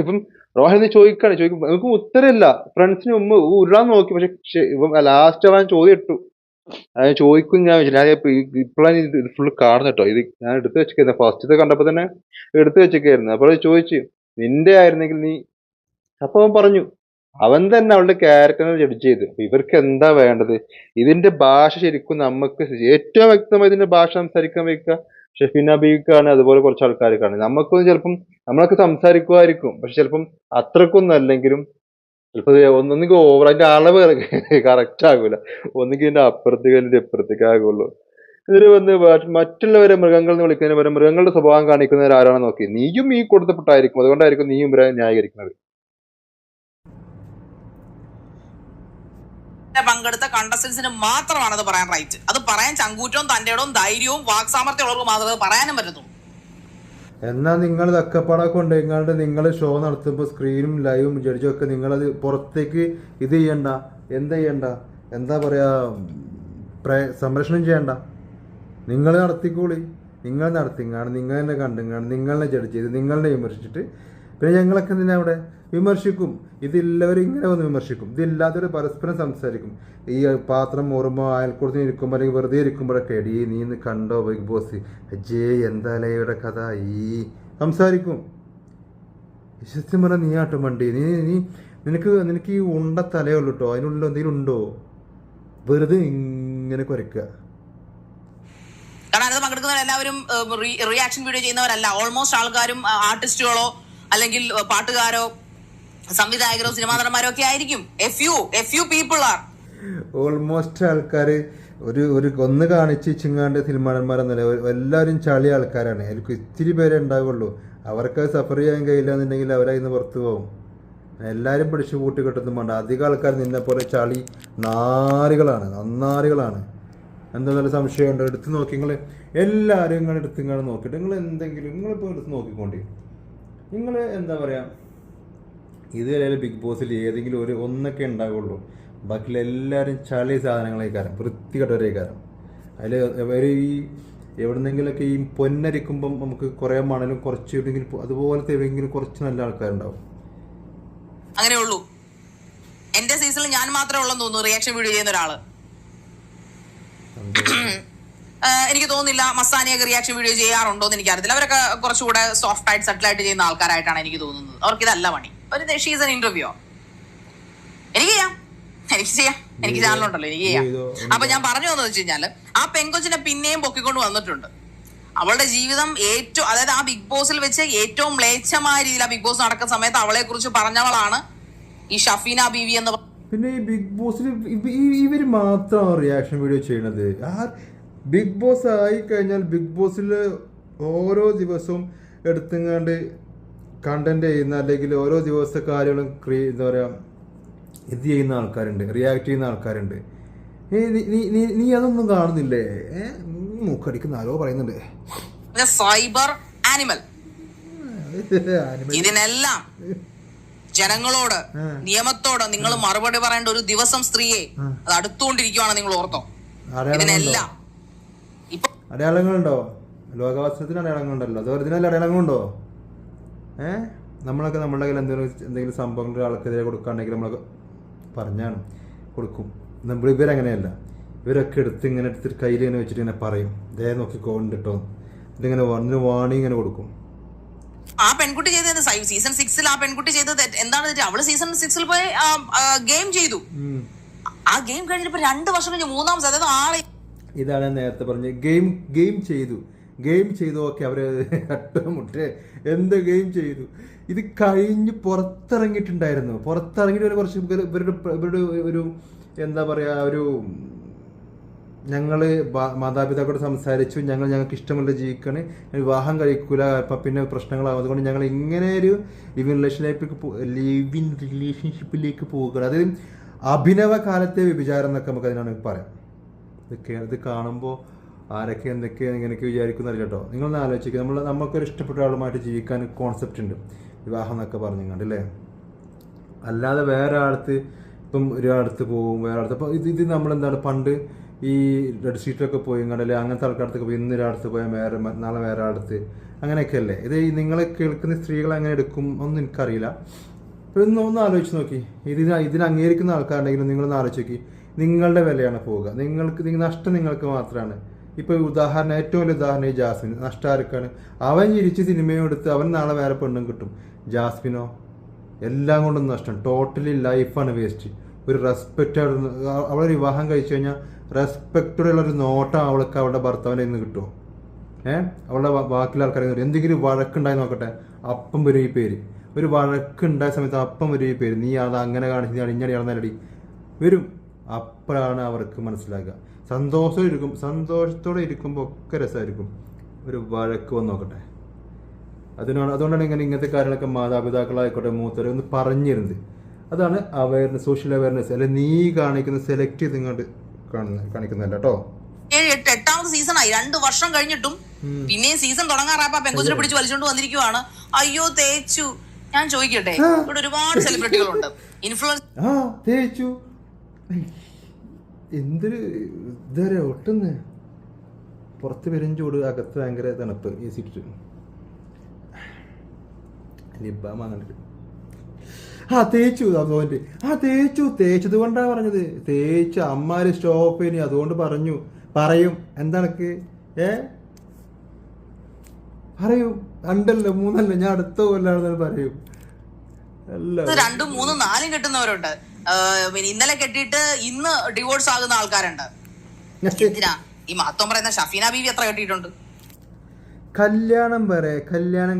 ഇപ്പം റോഹൻ ചോദിക്കും, നമുക്ക് ഉത്തരമില്ല. ഫ്രണ്ട്സിന് മുമ്പ് ഉരുളാൻ നോക്കി, പക്ഷെ ലാസ്റ്റ് അവൻ ചോദ്യം ഇട്ടു. അത് ചോദിക്കും ഞാൻ ഇപ്പോഴാണ് ഇത് ഫുള്ള് കാണുന്ന കേട്ടോ. ഇത് ഞാൻ എടുത്തു വെച്ചേക്കായിരുന്നു, ഫസ്റ്റത്തെ കണ്ടപ്പോ തന്നെ എടുത്തു വെച്ചേക്കായിരുന്നു. അപ്പോൾ ചോദിച്ചു നിന്റെ ആയിരുന്നെങ്കിൽ നീ, അപ്പൊ അവൻ പറഞ്ഞു അവൻ തന്നെ അവളുടെ ക്യാരക്ടറിനെ ജഡ്ജ് ചെയ്തു. ഇവർക്ക് എന്താ വേണ്ടത്? ഇതിന്റെ ഭാഷ ശരിക്കും നമുക്ക് ഏറ്റവും വ്യക്തമായി ഇതിന്റെ ഭാഷ സംസാരിക്കാൻ വെക്കുക ഷെഫീന ബീക്കാണ്, അതുപോലെ കുറച്ച് ആൾക്കാർക്കാണ്. നമുക്കൊന്നും ചിലപ്പം നമ്മളൊക്കെ സംസാരിക്കുമായിരിക്കും, പക്ഷെ ചിലപ്പം അത്രക്കൊന്നും അല്ലെങ്കിലും ചിലപ്പോൾ ഒന്നെങ്കിൽ ഓവർ അതിന്റെ അളവ് കറക്റ്റ് ആകൂല, ഒന്നെങ്കിൽ ഇതിന്റെ അപ്പുറത്തേക്ക് അതിന്റെ ഇപ്പുറത്തേക്ക് ആകുള്ളൂ. ഇതിന് വന്ന് മറ്റുള്ളവരെ മൃഗങ്ങൾ എന്ന് വിളിക്കുന്നതിന് പകരം മൃഗങ്ങളുടെ സ്വഭാവം കാണിക്കുന്നവർ ആരാണെന്ന് നോക്കി. നീയും ഈ കൊടുത്തപ്പെട്ടായിരിക്കും, അതുകൊണ്ടായിരിക്കും നീയും ഇവരെ ന്യായീകരിക്കുന്നത്. പങ്കെടുത്ത കണ്ടസ്റ്റൻസിന് മാത്രമാണ് അത് പറയാൻ റൈറ്റ്. അത് പറയാൻ ചങ്കൂറ്റവും തന്റെയും ധൈര്യവും വാക്സാമർത്ഥ്യമുള്ളവർക്ക് മാത്രമേ പറയാനും പറ്റത്തുള്ളൂ. എന്നാൽ നിങ്ങൾ തക്കപ്പാടൊക്കെ ഉണ്ട്, നിങ്ങൾ ഷോ നടത്തുമ്പോൾ സ്ക്രീനും ലൈവും ജഡ്ജും ഒക്കെ നിങ്ങളത് പുറത്തേക്ക് ഇത് ചെയ്യണ്ട, എന്താ പറയാ, സംരക്ഷണം ചെയ്യണ്ട. നിങ്ങൾ നടത്തിക്കോളി, നിങ്ങൾ നടത്തിങ്ങാണ്, നിങ്ങൾ തന്നെ കണ്ടുങ്ങാണ്, നിങ്ങളെ ജഡ്ജ് ചെയ്ത് നിങ്ങളെ വിമർശിച്ചിട്ട് പിന്നെ ഞങ്ങളൊക്കെ എന്തിനാ അവിടെ വിമർശിക്കും. ഇതില്ലവർ ഇങ്ങനെ വന്ന് വിമർശിക്കും, ഇതില്ലാത്തവർ പരസ്പരം സംസാരിക്കും. ഈ പാത്രം ഓർമ്മ അയൽക്കൂടത്തിന് ഇരിക്കുമ്പോൾ അല്ലെങ്കിൽ വെറുതെ ഇരിക്കുമ്പോഴൊക്കെ എടീ നീ ഇന്ന് കണ്ടോ ബിഗ് ബോസ്, അജേ എന്തായാലും ഇവിടെ കഥ ഈ സംസാരിക്കും. വിശ്വസിച്ച് പറഞ്ഞാൽ നീ ആട്ടും വണ്ടി, നിനക്ക് ഈ ഉണ്ട തലയുള്ളൂ കേട്ടോ, അതിനുള്ളിൽ എന്തെങ്കിലും ഉണ്ടോ? വെറുതെ ഇങ്ങനെ കുരയ്ക്കുക. കാരണം അത് പങ്കെടുക്കുന്നവരെല്ലാവരും റിയാക്ഷൻ വീഡിയോ ചെയ്യുന്നവരല്ല. ഓൾമോസ്റ്റ് ആൾക്കാരും ആർട്ടിസ്റ്റുകളോ അല്ലെങ്കിൽ പാട്ടുകാരോ സംവിധായകരോ സിനിമാ നടന്മാരോ ഒക്കെ ആയിരിക്കും. A few people are. Almost ആൾക്കാർ ഒരു ഒന്ന് കാണിച്ച് ചിങ്ങാണ്ട് സിനിമാടന്മാരെന്നല്ല, എല്ലാവരും ചളി ആൾക്കാരാണ്. എനിക്ക് ഇത്തിരി പേരെ ഉണ്ടാവുള്ളൂ. അവർക്ക് സഫർ ചെയ്യാൻ കഴിയില്ല എന്നുണ്ടെങ്കിൽ അവരതിന്ന് പുറത്ത് പോകും. എല്ലാവരും പിടിച്ച് കൂട്ടി കെട്ടൊന്നും വേണ്ട. അധികം ആൾക്കാർ നിന്നെപ്പോലെ ചളി നന്നാറികളാണ്. എന്താ നല്ല സംശയമുണ്ട്. എടുത്ത് നോക്കി നിങ്ങൾ എല്ലാവരും എടുത്ത് നോക്കിയിട്ട് നിങ്ങൾ എന്തെങ്കിലും നിങ്ങളിപ്പോൾ എടുത്ത് നോക്കിക്കൊണ്ടേ. നിങ്ങൾ എന്താ പറയുക, ഇതുവരെ ബിഗ് ബോസിൽ ഏതെങ്കിലും ഒന്നൊക്കെ ഉണ്ടാവുള്ളൂ. ബാക്കിയുള്ള എല്ലാവരും ചളി സാധനങ്ങളേക്കാരം, വൃത്തികെട്ടവരേക്കാരം. അതിൽ ഈ എവിടെന്നെങ്കിലൊക്കെ ഈ പൊന്നരിക്കുമ്പം നമുക്ക് കുറേ മണലും കുറച്ച് എവിടെയെങ്കിലും അതുപോലത്തെ എവിടെയെങ്കിലും കുറച്ച് നല്ല ആൾക്കാരുണ്ടാവും. അങ്ങനെയുള്ളൂ. എന്റെ സീസണിൽ ഞാൻ മാത്രമേ ഉള്ളെന്ന് തോന്നുന്നു റിയാക്ഷൻ വീഡിയോ ചെയ്യുന്ന ഒരാള്. എനിക്ക് തോന്നുന്നില്ല മസ്താനിയൊക്കെ റിയാക്ഷൻ വീഡിയോ ചെയ്യാറുണ്ടോ എന്ന് എനിക്കറിയത്തില്ല. അവരൊക്കെ കുറച്ചുകൂടെ സോഫ്റ്റ് ആയിട്ട് സെറ്റിൽ ആയിട്ട് ചെയ്യുന്ന ആൾക്കാരായിട്ടാണ് എനിക്ക് തോന്നുന്നത്. അവർക്ക് ഇതല്ല പണി. ഒരു ഷീസ് ഇന്റർവ്യൂ എനിക്ക് ചെയ്യാം, എനിക്ക് ചാനലുണ്ടല്ലോ, എനിക്ക് ചെയ്യാം. അപ്പൊ ഞാൻ പറഞ്ഞു വന്നത് വെച്ച് കഴിഞ്ഞാല് ആ പെങ്കൊച്ചിനെ പിന്നെയും പൊക്കിക്കൊണ്ട് വന്നിട്ടുണ്ട്. അവളുടെ ജീവിതം ഏറ്റവും, അതായത് ആ ബിഗ് ബോസിൽ വെച്ച് ഏറ്റവും മ്ലേച്ഛമായ രീതിയിൽ ആ ബിഗ് ബോസ് നടക്കുന്ന സമയത്ത് അവളെ കുറിച്ച് പറഞ്ഞവളാണ് ഈ ഷഫീന ബീവി എന്ന്. പിന്നെ ഈ ബിഗ് ബോസിൽ ഇവര് മാത്രമാണ് റിയാക്ഷൻ വീഡിയോ ചെയ്യണത്. ബിഗ് ബോസ് ആയി കഴിഞ്ഞാൽ ബിഗ് ബോസിൽ ഓരോ ദിവസവും എടുത്തുങ്ങാണ്ട് കണ്ടന്റ് ചെയ്യുന്ന അല്ലെങ്കിൽ ഓരോ ദിവസത്തെ കാര്യങ്ങളും എന്താ പറയുക ഇത് ചെയ്യുന്ന ആൾക്കാരുണ്ട്, റിയാക്ട് ചെയ്യുന്ന ആൾക്കാരുണ്ട്. നീ അതൊന്നും കാണുന്നില്ലേ? മൂക്കടിക്കുന്ന ആരോ പറയുന്നുണ്ട് സൈബർ ആനിമൽ. ഇതിനെല്ലാം ജനങ്ങളോട് നിയമത്തോട് നിങ്ങൾ മറുപടി പറയേണ്ട ഒരു ദിവസം സ്ത്രീയെ അത് അടുത്തുകൊണ്ടിരിക്കുവാണ്. നിങ്ങൾ ഓർത്തോ? ഇതിനെല്ലാം അടയാളങ്ങളുണ്ടോ? ലോകവസ്ത്രത്തിന് അടയാളങ്ങളുണ്ടല്ലോ. അത് ഒറിജിനൽ അടയാളങ്ങളുണ്ടോ? നമ്മളൊക്കെ നമ്മളുടെ കയ്യിൽ എന്തെങ്കിലും സംഭവങ്ങൾ ആൾക്കെതിരെ കൊടുക്കുകയാണെങ്കിൽ നമ്മളൊക്കെ പറഞ്ഞാണ് കൊടുക്കും. ഇവരങ്ങനെയല്ല. ഇവരൊക്കെ ഇങ്ങനെ എടുത്തിട്ട് കയ്യിൽ ഇങ്ങനെ വെച്ചിട്ട് ഇങ്ങനെ പറയും, ദേ നോക്കിക്കോണ്ടിട്ടോ, ഇതിങ്ങനെ വന്ന് വാണി ഇങ്ങനെ കൊടുക്കും. ആ പെൺകുട്ടി ചെയ്തത് സീസൺ 6 ആ പെൺകുട്ടി ചെയ്തത് എന്താണ്? അവള് സീസൺ 6 പോയി ഗെയിം ചെയ്തു. ആ ഗെയിം കഴിഞ്ഞിട്ട് 2 വർഷം കഴിഞ്ഞ് 3-ാം അതായത് ആളെ ഇതാണ് നേരത്തെ പറഞ്ഞത്. ഗെയിം ചെയ്തു ഓക്കെ, അവര് മുട്ടേ എന്ത് ഗെയിം ചെയ്തു. ഇത് കഴിഞ്ഞ് പുറത്തിറങ്ങിയിട്ടുണ്ടായിരുന്നു. പുറത്തിറങ്ങിയിട്ട് കുറച്ച് ഇവരുടെ ഒരു എന്താ പറയുക, ഒരു ഞങ്ങള് മാതാപിതാക്കളോട് സംസാരിച്ചു, ഞങ്ങൾക്ക് ഇഷ്ടമുള്ള ജീവിക്കണ്, വിവാഹം കഴിക്കൂല, അപ്പം പിന്നെ പ്രശ്നങ്ങളാകും, അതുകൊണ്ട് ഞങ്ങൾ ഇങ്ങനെ ഒരു റിലേഷൻഷിപ്പിലേക്ക് പോകുകയാണ്. അത് അഭിനവ കാലത്തെ വ്യഭിചാരം എന്നൊക്കെ നമുക്ക് അതിനാണ് പറയാം. ഇത് കാണുമ്പോൾ ആരൊക്കെ എന്തൊക്കെ ഇങ്ങനെയൊക്കെ വിചാരിക്കുന്നറിയില്ല കേട്ടോ. നിങ്ങളൊന്ന് ആലോചിക്കുക. നമുക്കൊരു ഇഷ്ടപ്പെട്ട ആളുമായിട്ട് ജീവിക്കാൻ കോൺസെപ്റ്റ് ഉണ്ട്, വിവാഹം എന്നൊക്കെ പറഞ്ഞുകൊണ്ട് അല്ലേ. അല്ലാതെ വേറെ ആളത്ത് ഇപ്പം ഒരാളത്ത് പോകും, വേറെ ആളത്ത്. അപ്പോൾ ഇത് നമ്മളെന്താണ് പണ്ട് ഈ റെഡ് സീറ്റൊക്കെ പോയി കണ്ടല്ലേ, അങ്ങനത്തെ ആൾക്കാരത്തൊക്കെ പോയി ഇന്നൊരാളത്ത് പോയാൽ നാളെ വേറെ ആളത്ത് അങ്ങനെയൊക്കെ അല്ലേ. ഇത് നിങ്ങളെ കേൾക്കുന്ന സ്ത്രീകൾ അങ്ങനെ എടുക്കും ഒന്നും എനിക്കറിയില്ല. ഒന്ന് ആലോചിച്ച് നോക്കി. ഇതിന് അംഗീകരിക്കുന്ന ആൾക്കാരുണ്ടെങ്കിലും നിങ്ങളൊന്ന് ആലോചിച്ച് നോക്കി. നിങ്ങളുടെ വിലയാണ് പോവുക. നഷ്ടം നിങ്ങൾക്ക് മാത്രമാണ്. ഇപ്പോൾ ഉദാഹരണം, ഏറ്റവും വലിയ ഉദാഹരണം ഈ ജാസ്മിൻ. നഷ്ടം ആർക്കാണ്? അവൻ ചിരിച്ച് സിനിമയും എടുത്ത് അവൻ നാളെ വേറെ പെണ്ണും കിട്ടും. ജാസ്മിനോ എല്ലാം കൊണ്ടും നഷ്ടം. ടോട്ടലി ലൈഫാണ് വേസ്റ്റ്. ഒരു റെസ്പെക്റ്റ് അവളെ വിവാഹം കഴിച്ചു കഴിഞ്ഞാൽ റെസ്പെക്റ്റോടുള്ളൊരു നോട്ടം അവൾക്ക് അവളുടെ ഭർത്താവിൻ്റെ നിന്ന് കിട്ടുമോ? അവളുടെ ബാക്കിയുള്ള ആൾക്കാരെ എന്തെങ്കിലും വഴക്കുണ്ടായി നോക്കട്ടെ, അപ്പം വരും ഈ പേര്. ഒരു വഴക്കുണ്ടായ സമയത്ത് അപ്പം വരും ഈ പേര്. നീ അത് അങ്ങനെ കാണിച്ച് അടിഞ്ഞടി നടന്നടി വരും. അപ്പോഴാണ് അവർക്ക് മനസ്സിലാക്കുക. സന്തോഷത്തോടെ ഇരിക്കുമ്പോൾ ഒക്കെ രസമായിരിക്കും. ഒരു വഴക്ക് വന്ന് നോക്കട്ടെ. അതുകൊണ്ടാണ് ഇങ്ങനത്തെ കാര്യങ്ങളൊക്കെ മാതാപിതാക്കളായിക്കോട്ടെ മൂത്തവരെ ഒന്ന് പറഞ്ഞിരുന്നത്. അതാണ് അവയർനെസ്, സോഷ്യൽ അവയർനെസ്. അല്ലെ നീ കാണിക്കുന്ന സെലക്ട് ചെയ്ത് ഇങ്ങോട്ട് കാണിക്കുന്നല്ല കേട്ടോ. 8ാമത് സീസണായി 2 വർഷം കഴിഞ്ഞിട്ടും പിന്നെയും സീസൺ തുടങ്ങാറായപ്പോ പെങ്കൊച്ചിനെ പിടിച്ച് വലിച്ചോണ്ട് വന്നിരിക്കുവാണ്. അയ്യോ തേച്ചു. ഞാൻ ചോദിക്കട്ടെ, ഇവിടെ ഒരുപാട് സെലിബ്രിറ്റികളുണ്ട്, ഇൻഫ്ലുവൻസ്. തേച്ചു എന്തൊരു ഇതുവരെ ഒട്ടുന്ന് പുറത്ത് വരും ചൂട്, അകത്ത് ഭയങ്കര തണുപ്പ്. ഈ സിറ്റ് ലിബാം അങ്ങനെ തേച്ചത് കൊണ്ടാണ് പറഞ്ഞത്. തേച്ചു അമ്മാര് സ്റ്റോപ്പ് ചെയ്നി, അതുകൊണ്ട് പറയും. എന്താണക്ക് പറയും. 2 അല്ല 3 അല്ല, ഞാൻ അടുത്ത കൊല്ലാണെന്ന് പറയും. 2, 3, 4 കെട്ടുന്നവരുണ്ട്. ഇന്നലെ കെട്ടിയിട്ട് ഇന്ന് ഡിവോഴ്സ് ആകുന്ന ആൾക്കാരുണ്ട്. എന്തിനാ ഈ മഹത്വം പറയുന്ന ഷഫീന ബീവി എത്ര കെട്ടിയിട്ടുണ്ട്? കല്യാണം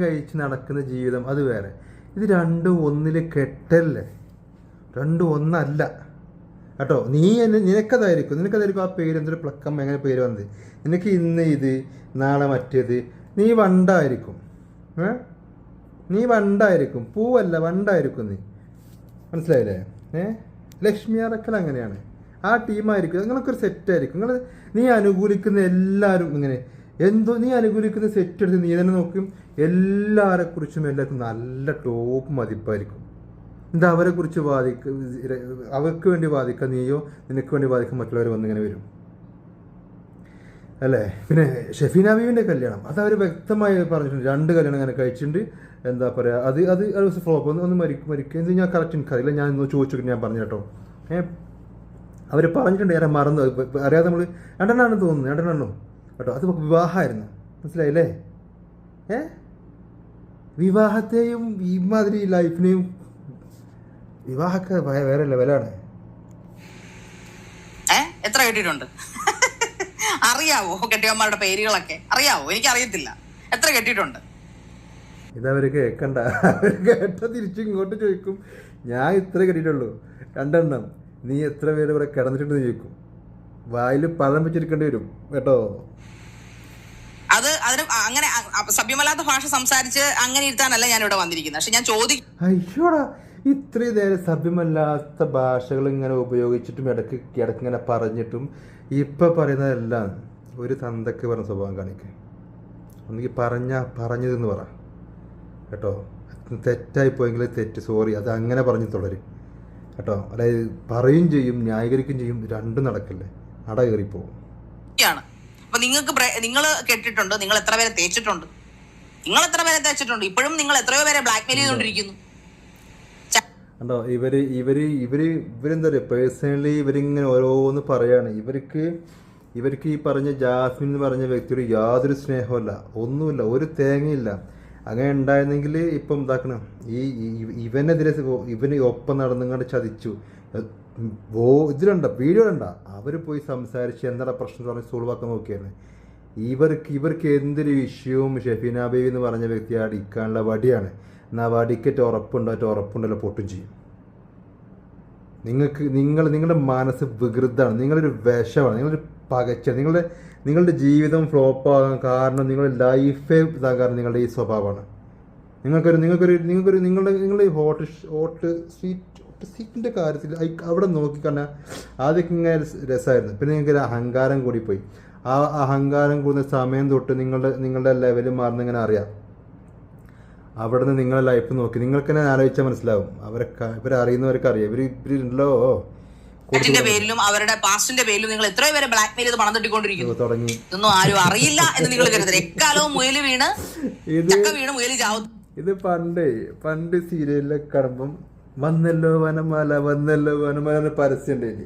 കഴിച്ച് നടക്കുന്ന ജീവിതം അത് വേറെ. ഇത് 2 ഒന്നില് കെട്ടല്ലേ, 2 ഒന്നല്ല. കേട്ടോ. നിനക്കതായിരിക്കും ആ പേര് എന്തൊരു പ്ലക്കം എങ്ങനെ പേര് വന്നത്. നിനക്ക് ഇന്ന് ഇത് നാളെ മറ്റേത്. നീ വണ്ടായിരിക്കും, നീ വണ്ടായിരിക്കും, പൂവല്ല വണ്ടായിരിക്കും നീ. മനസ്സിലായില്ലേ? ലക്ഷ്മി അറക്കൽ അങ്ങനെയാണ്, ആ ടീമായിരിക്കും. നിങ്ങൾക്കൊരു സെറ്റായിരിക്കും. നീ അനുകൂലിക്കുന്ന എല്ലാവരും ഇങ്ങനെ നീ അനുകൂലിക്കുന്ന സെറ്റ് എടുത്ത് നീ തന്നെ നോക്കും. എല്ലാവരെക്കുറിച്ചും എല്ലാവർക്കും നല്ല ടോപ്പ് മതിപ്പായിരിക്കും. എന്താ അവരെക്കുറിച്ച് അവർക്ക് വേണ്ടി വാദിക്കുക നീയോ, നിനക്ക് വേണ്ടി വാദിക്കാൻ മറ്റുള്ളവർ വന്നിങ്ങനെ വരും അല്ലേ. പിന്നെ ഷെഫീന ബീവിൻ്റെ കല്യാണം അത് അവർ വ്യക്തമായി പറഞ്ഞിട്ടുണ്ട്. 2 കല്യാണം അങ്ങനെ കഴിച്ചിട്ടുണ്ട്. എന്താ പറയുക, അത് ഫ്ലോപ്പ് ഒന്ന് മരിക്കുക എന്ത് ഞാൻ കറക്റ്റ് എനിക്കറിയില്ല. ഞാൻ ഇന്ന് ചോദിച്ചു ഞാൻ പറഞ്ഞു കേട്ടോ. അവർ പറഞ്ഞിട്ടുണ്ട്, ഞാൻ മറന്നു അറിയാതെ നമ്മൾ 2 തോന്നുന്നു 2 കേട്ടോ. അത് വിവാഹമായിരുന്നു. മനസ്സിലായില്ലേ? വിവാഹത്തെയും ഇമാതിരി ലൈഫിനെയും വിവാഹമൊക്കെ വേറെ ലെവലാണ്. എത്ര കേട്ടിട്ടുണ്ട് അറിയാവോ? കെട്ടിയന്മാരുടെ പേരുകളൊക്കെ അറിയാവോ? എനിക്ക് അറിയത്തില്ല. എത്ര കേട്ടിട്ടുണ്ട്? ഇതവർ കേൾക്കണ്ട. അവർ കേട്ട തിരിച്ച് ഇങ്ങോട്ട് ചോദിക്കും, ഞാൻ ഇത്ര കേട്ടിട്ടുള്ളൂ 2. നീ എത്ര പേര് ഇവിടെ കിടന്നിട്ടുണ്ട് ചോദിക്കും. വായിൽ പഴം വെച്ചിരിക്കേണ്ടി വരും കേട്ടോ. അതിന് അങ്ങനെ സഭ്യമല്ലാത്ത ഭാഷ സംസാരിച്ച് അങ്ങനെ ഇരുത്താനല്ല ഞാൻ ഇവിടെ വന്നിരിക്കുന്നത്. പക്ഷെ ഞാൻ ചോദിക്കും, അയ്യോടാ ഇത്രയും നേരം സഭ്യമല്ലാത്ത ഭാഷകൾ ഇങ്ങനെ ഉപയോഗിച്ചിട്ടും ഇടയ്ക്ക് ഇങ്ങനെ പറഞ്ഞിട്ടും ഇപ്പം പറയുന്നതെല്ലാം ഒരു തന്തയ്ക്ക് പറഞ്ഞ സ്വഭാവം കാണിക്കുക. ഒന്നെങ്കിൽ പറഞ്ഞതെന്ന് പറ കേട്ടോ. തെറ്റായി പോയെങ്കിൽ തെറ്റ്, സോറി, അത് അങ്ങനെ പറഞ്ഞു തുടരും കേട്ടോ. അതായത് പറയും ചെയ്യും, ന്യായീകരിക്കുകയും ചെയ്യും, 2 നടക്കില്ലേ, അട കയറിപ്പോവും. അപ്പൊ നിങ്ങൾ കേട്ടിട്ടുണ്ട്, നിങ്ങൾ എത്ര പേരെ തേച്ചിട്ടുണ്ട്? ഇപ്പോഴും നിങ്ങൾ എത്രയോ പേരെ ബ്ലാക്ക്മെയിൽ ചെയ്തുകൊണ്ടിരിക്കുന്നു. കണ്ടോ ഇവരെന്താ പറയുക, പേഴ്സണലി ഇവരിങ്ങനെ ഓരോന്ന് പറയാണ്. ഇവർക്ക് ഈ പറഞ്ഞ ജാസ്മിൻ എന്ന് പറഞ്ഞ വ്യക്തിയോട് യാതൊരു സ്നേഹമല്ല, ഒന്നുമില്ല, ഒരു തേങ്ങയില്ല. അങ്ങനെ ഉണ്ടായിരുന്നെങ്കിൽ ഇപ്പം എന്താക്കണം, ഇവനെതിരെ ഇവന് ഒപ്പം നടന്നുകൊണ്ട് ചതിച്ചു. ഇതിലുണ്ട വീഡിയോ കണ്ട അവർ പോയി സംസാരിച്ച് എന്താണ് പ്രശ്നം പറഞ്ഞ് സോൾവ് ആക്കാൻ നോക്കിയായിരുന്നു. ഇവർക്ക് എന്തൊരു വിഷയവും ഷെഫീന ബേബി എന്ന് പറഞ്ഞ വ്യക്തി അടിക്കാനുള്ള വടിയാണ്. എന്നാൽ വടിക്കറ്റ് ഉറപ്പുണ്ടല്ലോ പൊട്ടും ചെയ്യും. നിങ്ങളുടെ മനസ്സ് വികൃതമാണ്, നിങ്ങളൊരു വിഷമാണ്, നിങ്ങളൊരു പകച്ച, നിങ്ങളുടെ ജീവിതം ഫ്ലോപ്പാകാൻ കാരണം നിങ്ങളുടെ ലൈഫേ ഇതാകാൻ കാരണം നിങ്ങളുടെ ഈ സ്വഭാവമാണ്. നിങ്ങളുടെ ഹോട്ട് സീറ്റിൻ്റെ കാര്യത്തിൽ അവിടെ നോക്കിക്കഴിഞ്ഞാൽ ആദ്യമൊക്കെ ഇങ്ങനെ രസമായിരുന്നു. പിന്നെ നിങ്ങൾക്ക് അഹങ്കാരം കൂടിപ്പോയി. ആ അഹങ്കാരം കൂടുന്ന സമയം തൊട്ട് നിങ്ങളുടെ ലെവൽ മാറുന്നിങ്ങനെ അറിയാം. അവിടെ നിന്ന് നിങ്ങളുടെ ലൈഫ് നോക്കി നിങ്ങൾക്ക് തന്നെ ആലോചിച്ചാൽ മനസ്സിലാവും. ഇവരറിയുന്നവർക്ക് അറിയാം. ഇവരുണ്ടല്ലോ പേരിലും അവരുടെ പാസ്റ്റിന്റെ പേരിലും നിങ്ങൾ എത്രയോ പേരെ ബ്ലാക്ക്മെയിൽ ചെയ്ത് പണം തട്ടിക്കൊണ്ടിരിക്കുന്നു. തുടങ്ങി ഇതൊന്നും ആരും അറിയില്ല എന്ന് നിങ്ങൾ കരുതരുത്. എക്കാലവും മുയല് വീണ് ചക്ക വീണ് മുയല് ചാവും. ഇത് പണ്ട് സീരിയലിലൊക്കെ കാണുമ്പം വന്നല്ലോ വനമാല പരസ്യം ഉണ്ടായി.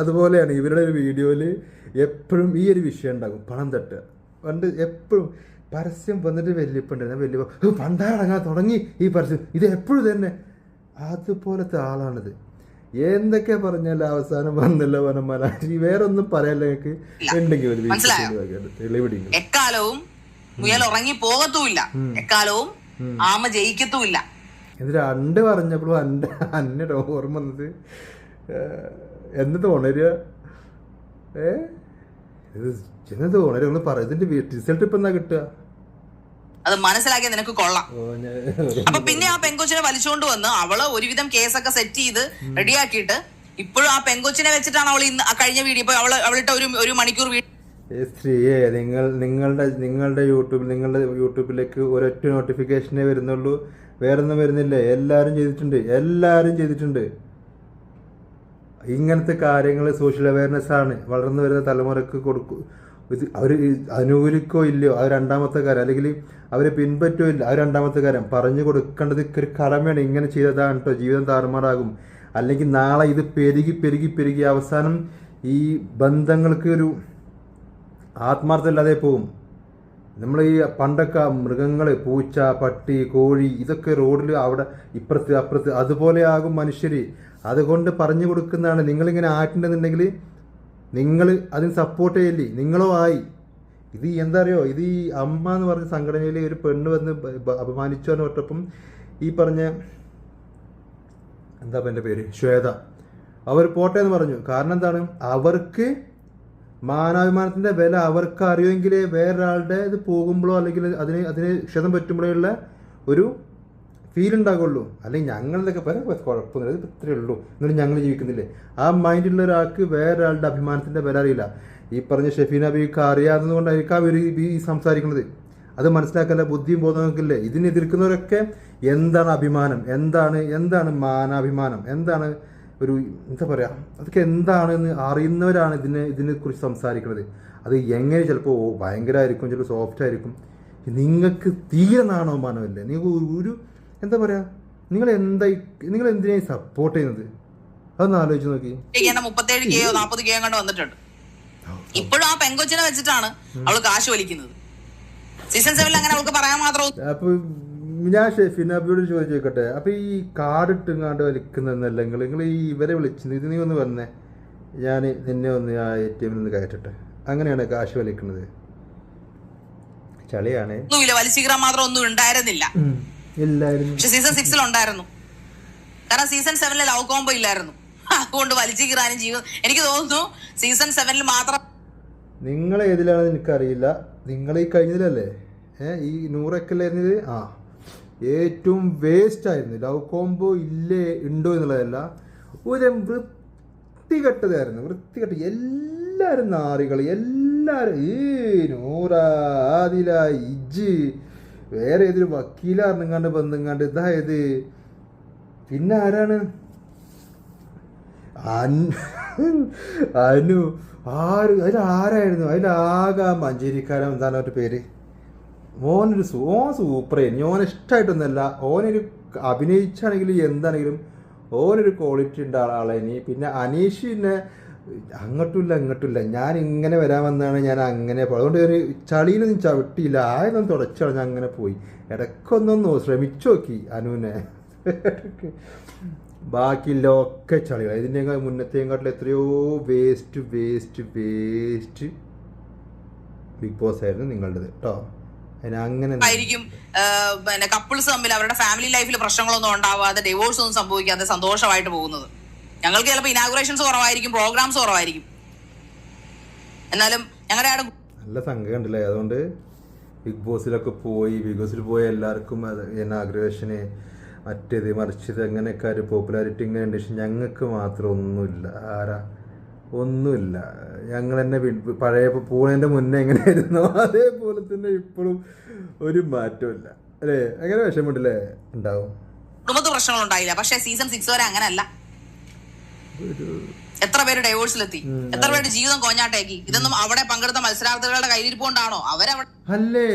അതുപോലെയാണ് ഇവരുടെ ഒരു വീഡിയോയിൽ എപ്പോഴും ഈ ഒരു വിഷയം ഉണ്ടാകും, പണം തട്ടുക. പണ്ട് എപ്പോഴും പരസ്യം വന്നിട്ട് വലിയ പണ്ടാടങ്ങാൻ തുടങ്ങി ഈ പരസ്യം. ഇത് എപ്പോഴും തന്നെ അതുപോലത്തെ ആളാണിത്. എന്തൊക്കെ പറഞ്ഞാലും അവസാനം വന്നല്ലോ വനമാല. വേറൊന്നും പറയാല്ല. നിങ്ങൾക്ക് ഉണ്ടെങ്കിൽ ഒരു എക്കാലവും മുയൽ ഉറങ്ങി പോകത്തുമില്ല, എക്കാലവും ആമ ജയിക്കത്തുമില്ല. ഇത് 2 പറഞ്ഞപ്പോഴും അന്നെ ഓർമ്മ വന്നത് എന്ന് തോന്നരുക. ഇത് തോന്നരുക ഒന്ന് പറ. ഇതിന്റെ റിസൾട്ട് ഇപ്പൊ എന്താ കിട്ടുക? അത് മനസ്സിലാക്കിയ നിനക്ക് കൊള്ളാം. അപ്പൊ പിന്നെ ആ പെങ്കൊച്ചിനെ വലിച്ചുകൊണ്ട് വന്ന് അവള് ഒരുവിധം കേസൊക്കെ സെറ്റ് ചെയ്ത് റെഡിയാക്കിയിട്ട് ഇപ്പോഴും ആ പെങ്കൊച്ചിനെ വെച്ചിട്ടാണ് അവൾ ഇന്ന് കഴിഞ്ഞ വീഡിയോ ഇപ്പൊ അവളിട്ട ഒരു മണിക്കൂർ സ്ത്രീയെ നിങ്ങളുടെ യൂട്യൂബിലേക്ക് ഒരൊറ്റ നോട്ടിഫിക്കേഷനേ വരുന്നുള്ളൂ, വേറൊന്നും വരുന്നില്ലേ? എല്ലാവരും ചെയ്തിട്ടുണ്ട്. ഇങ്ങനത്തെ കാര്യങ്ങൾ സോഷ്യൽ അവയർനെസ് ആണ് വളർന്നു വരുന്ന തലമുറക്ക് കൊടുക്കും. ഇത് അവർ അനുകൂലിക്കോ ഇല്ലയോ അത് 2ാമത്തെ കാര്യം, അല്ലെങ്കിൽ അവരെ പിൻപറ്റോ ഇല്ല അത് 2ാമത്തെ കാര്യം. പറഞ്ഞു കൊടുക്കേണ്ടത് ഒരു കടമയാണ്. ഇങ്ങനെ ചെയ്തതാണ് കേട്ടോ ജീവിതം താറുമാറാകും. അല്ലെങ്കിൽ നാളെ ഇത് പെരുകി അവസാനം ഈ ബന്ധങ്ങൾക്ക് ഒരു ആത്മാർത്ഥമില്ലാതെ പോകും. നമ്മൾ ഈ പണ്ടൊക്കെ മൃഗങ്ങൾ, പൂച്ച, പട്ടി, കോഴി, ഇതൊക്കെ റോഡിൽ അവിടെ ഇപ്പുറത്ത് അപ്പുറത്ത് അതുപോലെ ആകും മനുഷ്യർ. അതുകൊണ്ട് പറഞ്ഞു കൊടുക്കുന്നതാണ്. നിങ്ങളിങ്ങനെ ആയിട്ടുണ്ടെന്നുണ്ടെങ്കിൽ നിങ്ങൾ അതിന് സപ്പോർട്ട് ചെയ്യില്ലേ, നിങ്ങളോ ആയി. ഇത് എന്താ അറിയോ, ഇത് ഈ അമ്മ എന്ന് പറഞ്ഞ സംഘടനയിൽ ഒരു പെണ്ണ് വന്ന് അപമാനിച്ചു പറഞ്ഞപ്പം ഈ പറഞ്ഞ എന്താ എൻ്റെ പേര് ശ്വേത, അവർ പോട്ടെ എന്ന് പറഞ്ഞു. കാരണം എന്താണ്, അവർക്ക് മാനാഭിമാനത്തിൻ്റെ വില അവർക്ക് അറിയുമെങ്കിലേ വേറൊരാളുടെ ഇത് പോകുമ്പോഴോ അല്ലെങ്കിൽ അതിന് ക്ഷതം പറ്റുമ്പോഴേ ഉള്ള ഒരു ഫീൽ ഉണ്ടാകുള്ളൂ. അല്ലെങ്കിൽ ഞങ്ങളിതൊക്കെ കുഴപ്പമൊന്നുമില്ല, ഇത് ഇത്രയേ ഉള്ളൂ എന്നിട്ട് ഞങ്ങൾ ജീവിക്കുന്നില്ലേ. ആ മൈൻഡുള്ള ഒരാൾക്ക് വേറൊരാളുടെ അഭിമാനത്തിൻ്റെ വില അറിയില്ല. ഈ പറഞ്ഞ ഷെഫീന ബീക്ക് അറിയാവുന്നത് കൊണ്ടായിരിക്കും അവർ ഈ സംസാരിക്കുന്നത്. അത് മനസ്സിലാക്കല്ല, ബുദ്ധിയും ബോധമൊക്കെ ഇതിനെ എതിർക്കുന്നവരൊക്കെ എന്താണ് അഭിമാനം, എന്താണ് മാനാഭിമാനം, എന്താണ് ഒരു എന്താ പറയുക, അതൊക്കെ എന്താണെന്ന് അറിയുന്നവരാണ് ഇതിനെക്കുറിച്ച് സംസാരിക്കുന്നത്. അത് എങ്ങനെ ചിലപ്പോൾ ഭയങ്കരമായിരിക്കും, ചിലപ്പോൾ സോഫ്റ്റ് ആയിരിക്കും. നിങ്ങൾക്ക് തീരെ നാണവമാനമല്ലേ, നിങ്ങൾ ഒരു എന്താ പറയുക, നിങ്ങൾ എന്തിനായി സപ്പോർട്ട് ചെയ്യുന്നത്, അതൊന്ന് ആലോചിച്ച് നോക്കി. 37K 40K കണ്ട് വന്നിട്ടുണ്ട്. ഇപ്പോഴും ആ പെങ്കൊച്ചിനെ വെച്ചിട്ടാണ് അവള് കാശ് വലിക്കുന്നത്. സീസൺ 7 അങ്ങനെ അവൾക്ക് പറയാൻ മാത്രം. അപ്പൊ ഞാൻ ഷെഫിനാബിയോട് ചോദിച്ചോട്ടെ, അപ്പൊ ഈ കാർഡ് ഇട്ടുങ്ങാണ്ട് വലിക്കുന്നല്ല, നിങ്ങൾ ഈ ഇവരെ വിളിച്ചത്, ഇത് നീ ഒന്ന് വന്നേ, ഞാൻ നിന്നെ ഒന്ന് ആ ATM നിന്ന് കയറ്റട്ടെ, അങ്ങനെയാണ് കാശ് വലിക്കുന്നത്? ചളിയാണ്. ഒന്നുമില്ല, വലിച്ചീറാൻ മാത്രം ഒന്നും ഉണ്ടായിരുന്നില്ല. ഇല്ലായിരുന്നു. പക്ഷെ സീസൺ 6 ഉണ്ടായിരുന്നു. കാരണം സീസൺ 7 ലവ് കോംബോ ഇല്ലായിരുന്നു. അതുകൊണ്ട് വലിച്ചീറാനും ജീവിതം എനിക്ക് തോന്നുന്നു സീസൺ 7 മാത്രം. നിങ്ങൾ ഏതിലാണെന്ന് എനിക്കറിയില്ല, നിങ്ങൾ ഈ കഴിഞ്ഞതിലല്ലേ ഈ 100 ഏറ്റവും വേസ്റ്റ് ആയിരുന്നു. ലവ് കോംബോ ഉണ്ടോ എന്നുള്ളതല്ല, ഒരു വൃത്തികെട്ടതായിരുന്നു. എല്ലാവരും നാറികൾ, എല്ലാവരും ഈ 100 ആദില ഇജ്ജ് വേറെ ഏതൊരു വക്കീലാർന്നിങ്ങാണ്ട് ബന്ധങ്ങാണ്ട് ഇതായത്. പിന്നെ ആരാണ് അനു, അതിലാരായിരുന്നു, അതിലാകെ മഞ്ചേരിക്കാരൻ എന്താണ് അവരുടെ പേര്, ഓൻ സൂപ്പറായിരുന്നു. ഓൻ ഇഷ്ടമായിട്ടൊന്നുമല്ല, ഓനൊരു അഭിനയിച്ചാണെങ്കിലും എന്താണെങ്കിലും ഓനൊരു ക്വാളിറ്റി ഉണ്ട് ആളെനി. പിന്നെ അനീഷ് പിന്നെ അങ്ങോട്ടുമില്ല ഞാൻ ഇങ്ങനെ വരാമെന്നാണ് ഞാൻ അങ്ങനെ പോയി. അതുകൊണ്ട് ഒരു ചളിയിലൊന്നും ചവിട്ടിയില്ല, ആയതൊന്നും തുടച്ചളഞ്ഞ് അങ്ങനെ പോയി. ഇടയ്ക്കൊന്നൊന്നു ശ്രമിച്ചു നോക്കി അനുവിനെ. ബാക്കിയുള്ളൊക്കെ ചളികൾ. ഇതിൻ്റെ മുന്നത്തെയും എത്രയോ വേസ്റ്റ് ബിഗ് ബോസ് ആയിരുന്നു നിങ്ങളുടേത് കേട്ടോ. അങ്ങനെ ആയിരിക്കും പിന്നെ കപ്പിൾസ് തമ്മിൽ അവരുടെ ഫാമിലി ലൈഫിൽ പ്രശ്നങ്ങളൊന്നും ഉണ്ടാവാതെ ഡിവോഴ്സ് ഒന്നും സംഭവിക്കാതെ സന്തോഷമായിട്ട് പോകുന്നത്. ഞങ്ങൾക്ക് ചിലപ്പോൾ ഇനാഗുറേഷൻസ് കുറവായിരിക്കും, പ്രോഗ്രാംസ് കുറവായിരിക്കും, എന്നാലും ഞങ്ങളുടെ ആടെ നല്ല സംഘം ഉണ്ടല്ലേ. അതുകൊണ്ട് ബിഗ് ബോസിൽ പോയി എല്ലാവർക്കും ഇനാഗുറേഷന് മറ്റേത് മറിച്ചത് അങ്ങനെയൊക്കെ ഒരു പോപ്പുലാരിറ്റി ഇങ്ങനെ ഉണ്ട്. പക്ഷെ ഞങ്ങൾക്ക് മാത്രം ഒന്നുമില്ല. ഞങ്ങൾ തന്നെ പഴയ പൂണേൻ്റെ മുന്നേ എങ്ങനെയായിരുന്നോ അതേപോലെ തന്നെ ഇപ്പോഴും ഒരു മാറ്റമില്ല അല്ലേ. അങ്ങനെ വിഷമമുണ്ടല്ലേ ഉണ്ടാവും. കുടുംബത്തിൽ പ്രശ്നങ്ങൾ ഉണ്ടായില്ല, പക്ഷെ സീസൺ 6 വരെ അങ്ങനല്ല. എത്ര പേര് ഡൈവോഴ്സിലെത്തി, എത്ര പേരുടെ ജീവിതം കോഞ്ഞാട്ടേക്കി. ഇതൊന്നും അവിടെ പങ്കെടുത്ത മത്സരാർത്ഥികളുടെ കയ്യിരിപ്പുകൊണ്ടാണോ അവരവിടെ അല്ലേ?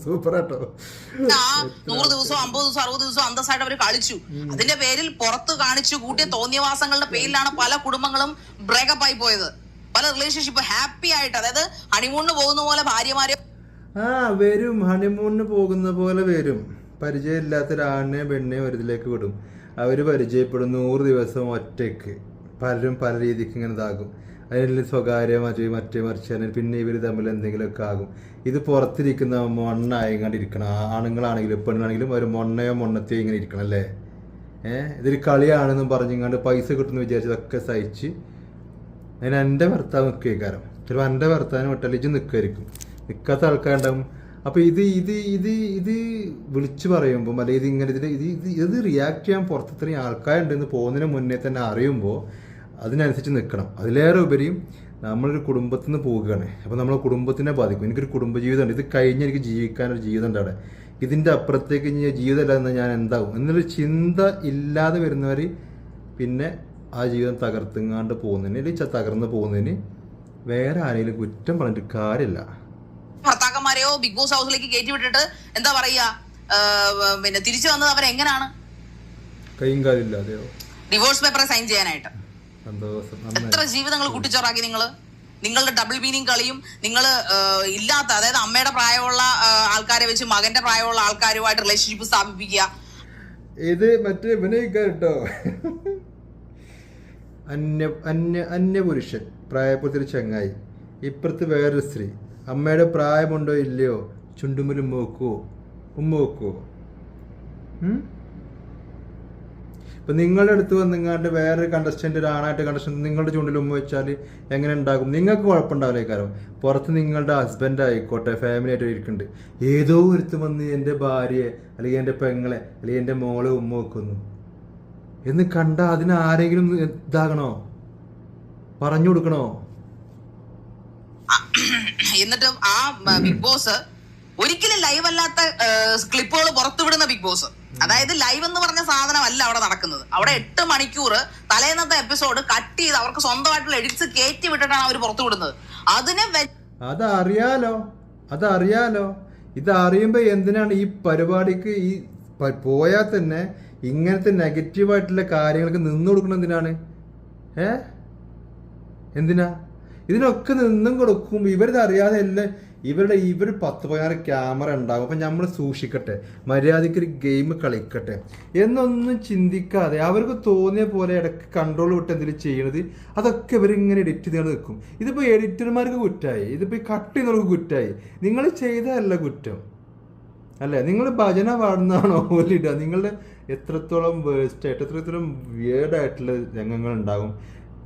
സൂപ്പറാട്ടോ. 100 ദിവസം 50 ദിവസം 60 ദിവസം അന്തസ്സായിട്ട് അവർ കളിച്ചു. അതിന്റെ പേരിൽ പുറത്ത് കാണിച്ചു കൂട്ടിയ തോന്നിയവാസങ്ങളുടെ പേരിലാണ് പല കുടുംബങ്ങളും ബ്രേക്കപ്പ് ആയി പോയത്. പല റിലേഷൻഷിപ്പ് ഹാപ്പി ആയിട്ട്, അതായത് ഹണിമൂണിന് പോകുന്ന പോലെ ഭാര്യമാരെ വരും, ഹണിമൂണിന് പോകുന്ന പോലെ വരും. പരിചയമില്ലാത്ത ഒരാണിനെ പെണ്ണിനെ ഒരിതിലേക്ക് വിടും. അവര് പരിചയപ്പെടും 100 ദിവസം ഒറ്റയ്ക്ക്. പലരും പല രീതിക്ക് ഇങ്ങനെ ഇതാകും. അതിൽ സ്വകാര്യം മറ്റേ മറിച്ചാൽ പിന്നെ ഇവർ തമ്മിൽ എന്തെങ്കിലുമൊക്കെ ആകും. ഇത് പുറത്തിരിക്കുന്ന മണ്ണായിക്കൊണ്ടിരിക്കണം. ആണുങ്ങളാണെങ്കിലും പെണ്ണാണെങ്കിലും ഒരു മൊണ്ണത്തെയോ ഇങ്ങനെ ഇരിക്കണം അല്ലേ. ഇതൊരു കളിയാണെന്നും പറഞ്ഞിങ്ങാണ്ട് പൈസ കിട്ടുമെന്ന് വിചാരിച്ചതൊക്കെ സഹിച്ച് അതിന് എൻ്റെ ഭർത്താവ് നിൽക്കുകയാരം. ചിലപ്പോൾ എൻ്റെ ഭർത്താവിന് വിട്ടാലിച്ച് നിൽക്കുമായിരിക്കും, നിൽക്കാത്ത ആൾക്കാരുണ്ടാകും. അപ്പോൾ ഇത് വിളിച്ചു പറയുമ്പം അല്ലെങ്കിൽ ഇങ്ങനെ ഇത് റിയാക്ട് ചെയ്യാൻ പുറത്തിത്രയും ആൾക്കാരുണ്ടെന്ന് പോകുന്നതിന് മുന്നേ തന്നെ അറിയുമ്പോൾ അതിനനുസരിച്ച് നിൽക്കണം. അതിലേറെ ഉപരിയും നമ്മളൊരു കുടുംബത്തിൽ നിന്ന് പോവുകയാണ്. അപ്പോൾ നമ്മളെ കുടുംബത്തിനെ ബാധിക്കും. എനിക്കൊരു കുടുംബജീവിതമുണ്ട്, ഇത് കഴിഞ്ഞ് എനിക്ക് ജീവിക്കാനൊരു ജീവിതം ഉണ്ട് അവിടെ. ഇതിൻ്റെ അപ്പുറത്തേക്ക് ജീവിതമല്ല എന്നാൽ ഞാൻ എന്താവും എന്നൊരു ചിന്ത ഇല്ലാതെ വരുന്നവർ പിന്നെ ആ ജീവിതം തകർത്തുങ്ങാണ്ട് പോകുന്നതിന് അല്ലെങ്കിൽ തകർന്ന് പോകുന്നതിന് വേറെ ആരെങ്കിലും കുറ്റം പറഞ്ഞിട്ട് കാര്യമില്ല. ഭർത്താക്കന്മാരെയോ ബിഗ് ബോസ് ഹൗസിലേക്ക് കയറ്റി വിട്ടിട്ട് എന്താ പറയാ, പിന്നെ തിരിച്ചു വന്നത് അവരെങ്ങനെയാണ് കൈയും കാലില്ലാതെയോ ഡിവോഴ്സ് പേപ്പർ സൈൻ ചെയ്യാനായിട്ട്. എത്ര ജീവിതങ്ങൾ കൂട്ടിച്ചോറാക്കി നിങ്ങളുടെ ഡബിൾ മീനിങ് കളിയും. നിങ്ങൾ ഇല്ലാത്ത, അതായത് അമ്മയുടെ പ്രായമുള്ള ആൾക്കാരെ വെച്ച് മകന്റെ പ്രായമുള്ള ആൾക്കാരുമായിട്ട് റിലേഷൻഷിപ്പ് സ്ഥാപിപ്പിക്കുക. ഇത് മറ്റേ കേട്ടോ, അന്യപുരുഷൻ, പ്രായപൂർത്തി ചങ്ങായി, ഇപ്പുറത്ത് വേറൊരു സ്ത്രീ. അമ്മയുടെ പ്രായമുണ്ടോ ഇല്ലയോ, ചുണ്ടുമുലും ഉമ്മ വെക്കുവോ? ഇപ്പം നിങ്ങളുടെ അടുത്ത് വന്നിങ്ങാണ്ട് വേറൊരു കണ്ടസ്റ്റന്റ്, ഒരു ആണായിട്ട് കണ്ടസ്റ്റന്റ് നിങ്ങളുടെ ചൂണ്ടിൽ ഉമ്മ വെച്ചാൽ എങ്ങനെ ഉണ്ടാകും? നിങ്ങൾക്ക് കുഴപ്പമുണ്ടാവില്ലേ? കാരണം പുറത്ത് നിങ്ങളുടെ ഹസ്ബൻഡ് ആയിക്കോട്ടെ, ഫാമിലി ആയിട്ട് ഇരിക്കുന്നുണ്ട്, ഏതോ ഒരുത്തും വന്ന് എൻ്റെ ഭാര്യയെ അല്ലെങ്കിൽ എൻ്റെ പെങ്ങളെ അല്ലെങ്കിൽ എൻ്റെ മോളെ ഉമ്മ വെക്കുന്നു എന്ന് കണ്ടാൽ അതിന് ആരെങ്കിലും ഇതാകണോ, പറഞ്ഞു കൊടുക്കണോ? എന്നിട്ട് ആ ബിഗ് ബോസ് ഒരിക്കലും ലൈവ് അല്ലാത്ത ക്ലിപ്പുകൾ പുറത്തുവിടുന്ന ബിഗ് ബോസ്. അതായത് ലൈവ് എന്ന് പറഞ്ഞ സാധനമല്ല അവിടെ നടക്കുന്നത്. അവിടെ 8 മണിക്കൂർ തലേന്നത്തെ എപ്പിസോഡ് കട്ട് ചെയ്ത് അവർക്ക് സ്വന്തമായിട്ടുള്ള എഡിറ്റ്സ് കയറ്റി വിട്ടിട്ടാണ് അവർ പുറത്തു വിടുന്നത്. അതറിയാലോ. ഇതറിയുമ്പോ എന്തിനാണ് ഈ പരിപാടിക്ക് ഈ പോയാൽ തന്നെ ഇങ്ങനത്തെ നെഗറ്റീവായിട്ടുള്ള കാര്യങ്ങൾക്ക് നിന്നു കൊടുക്കണം? എന്തിനാ ഇതിനൊക്കെ നിന്നും കൊടുക്കും? ഇവരിതറിയാതെ അല്ലേ ഇവർ 10-16 ക്യാമറ ഉണ്ടാകും. അപ്പം നമ്മൾ സൂക്ഷിക്കട്ടെ, മര്യാദയ്ക്ക് ഒരു ഗെയിം കളിക്കട്ടെ എന്നൊന്നും ചിന്തിക്കാതെ അവർക്ക് തോന്നിയ പോലെ ഇടയ്ക്ക് കൺട്രോൾ വിട്ട് എന്തെങ്കിലും ചെയ്യണത് അതൊക്കെ ഇവരിങ്ങനെ എഡിറ്റ് ചെയ്ത് നിൽക്കും. ഇതിപ്പോൾ എഡിറ്റർമാർക്ക് കുറ്റമായി, ഇതിപ്പോൾ ഈ കട്ട് ചെയ്യുന്നവർക്ക് കുറ്റമായി. നിങ്ങൾ ചെയ്തതല്ല കുറ്റം അല്ലേ? നിങ്ങൾ ഭജന പാടുന്നതാണോ ഓലിടുക? നിങ്ങളുടെ എത്രത്തോളം വേസ്റ്റായിട്ട് എത്രത്തോളം വിയേർഡായിട്ടുള്ള രംഗങ്ങൾ ഉണ്ടാകും,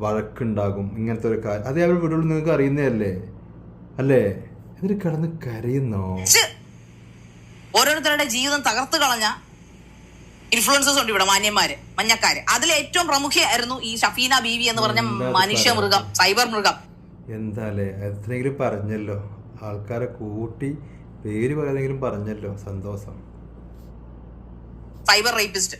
വഴക്കുണ്ടാകും, ഇങ്ങനത്തെ ഒരു കാര്യം അതേ അവർ വീടുകളിൽ നിങ്ങൾക്ക് അറിയുന്നതല്ലേ അല്ലേ? എന്നിട്ട് കിടന്ന് കരയുന്നോ? ഓരോരുത്തരുടെ ജീവിതം തകർത്ത് കളഞ്ഞ ഇൻഫ്ലുവൻസേഴ്സ് ഉണ്ട് ഇവിടെ, മാന്യന്മാര്, മഞ്ഞക്കാര്. അതിൽ ഏറ്റവും പ്രമുഖയായിരുന്നു ഈ ഷഫീന ബീവി എന്ന് പറഞ്ഞ മനുഷ്യ മൃഗം, സൈബർ മൃഗം. എന്താല്ലേ എത്രയെങ്കിലും പറഞ്ഞല്ലോ, ആൾക്കാരെ കൂട്ടി പേര് പറയാതെങ്കിലും പറഞ്ഞല്ലോ, സന്തോഷം. Cyber rapist.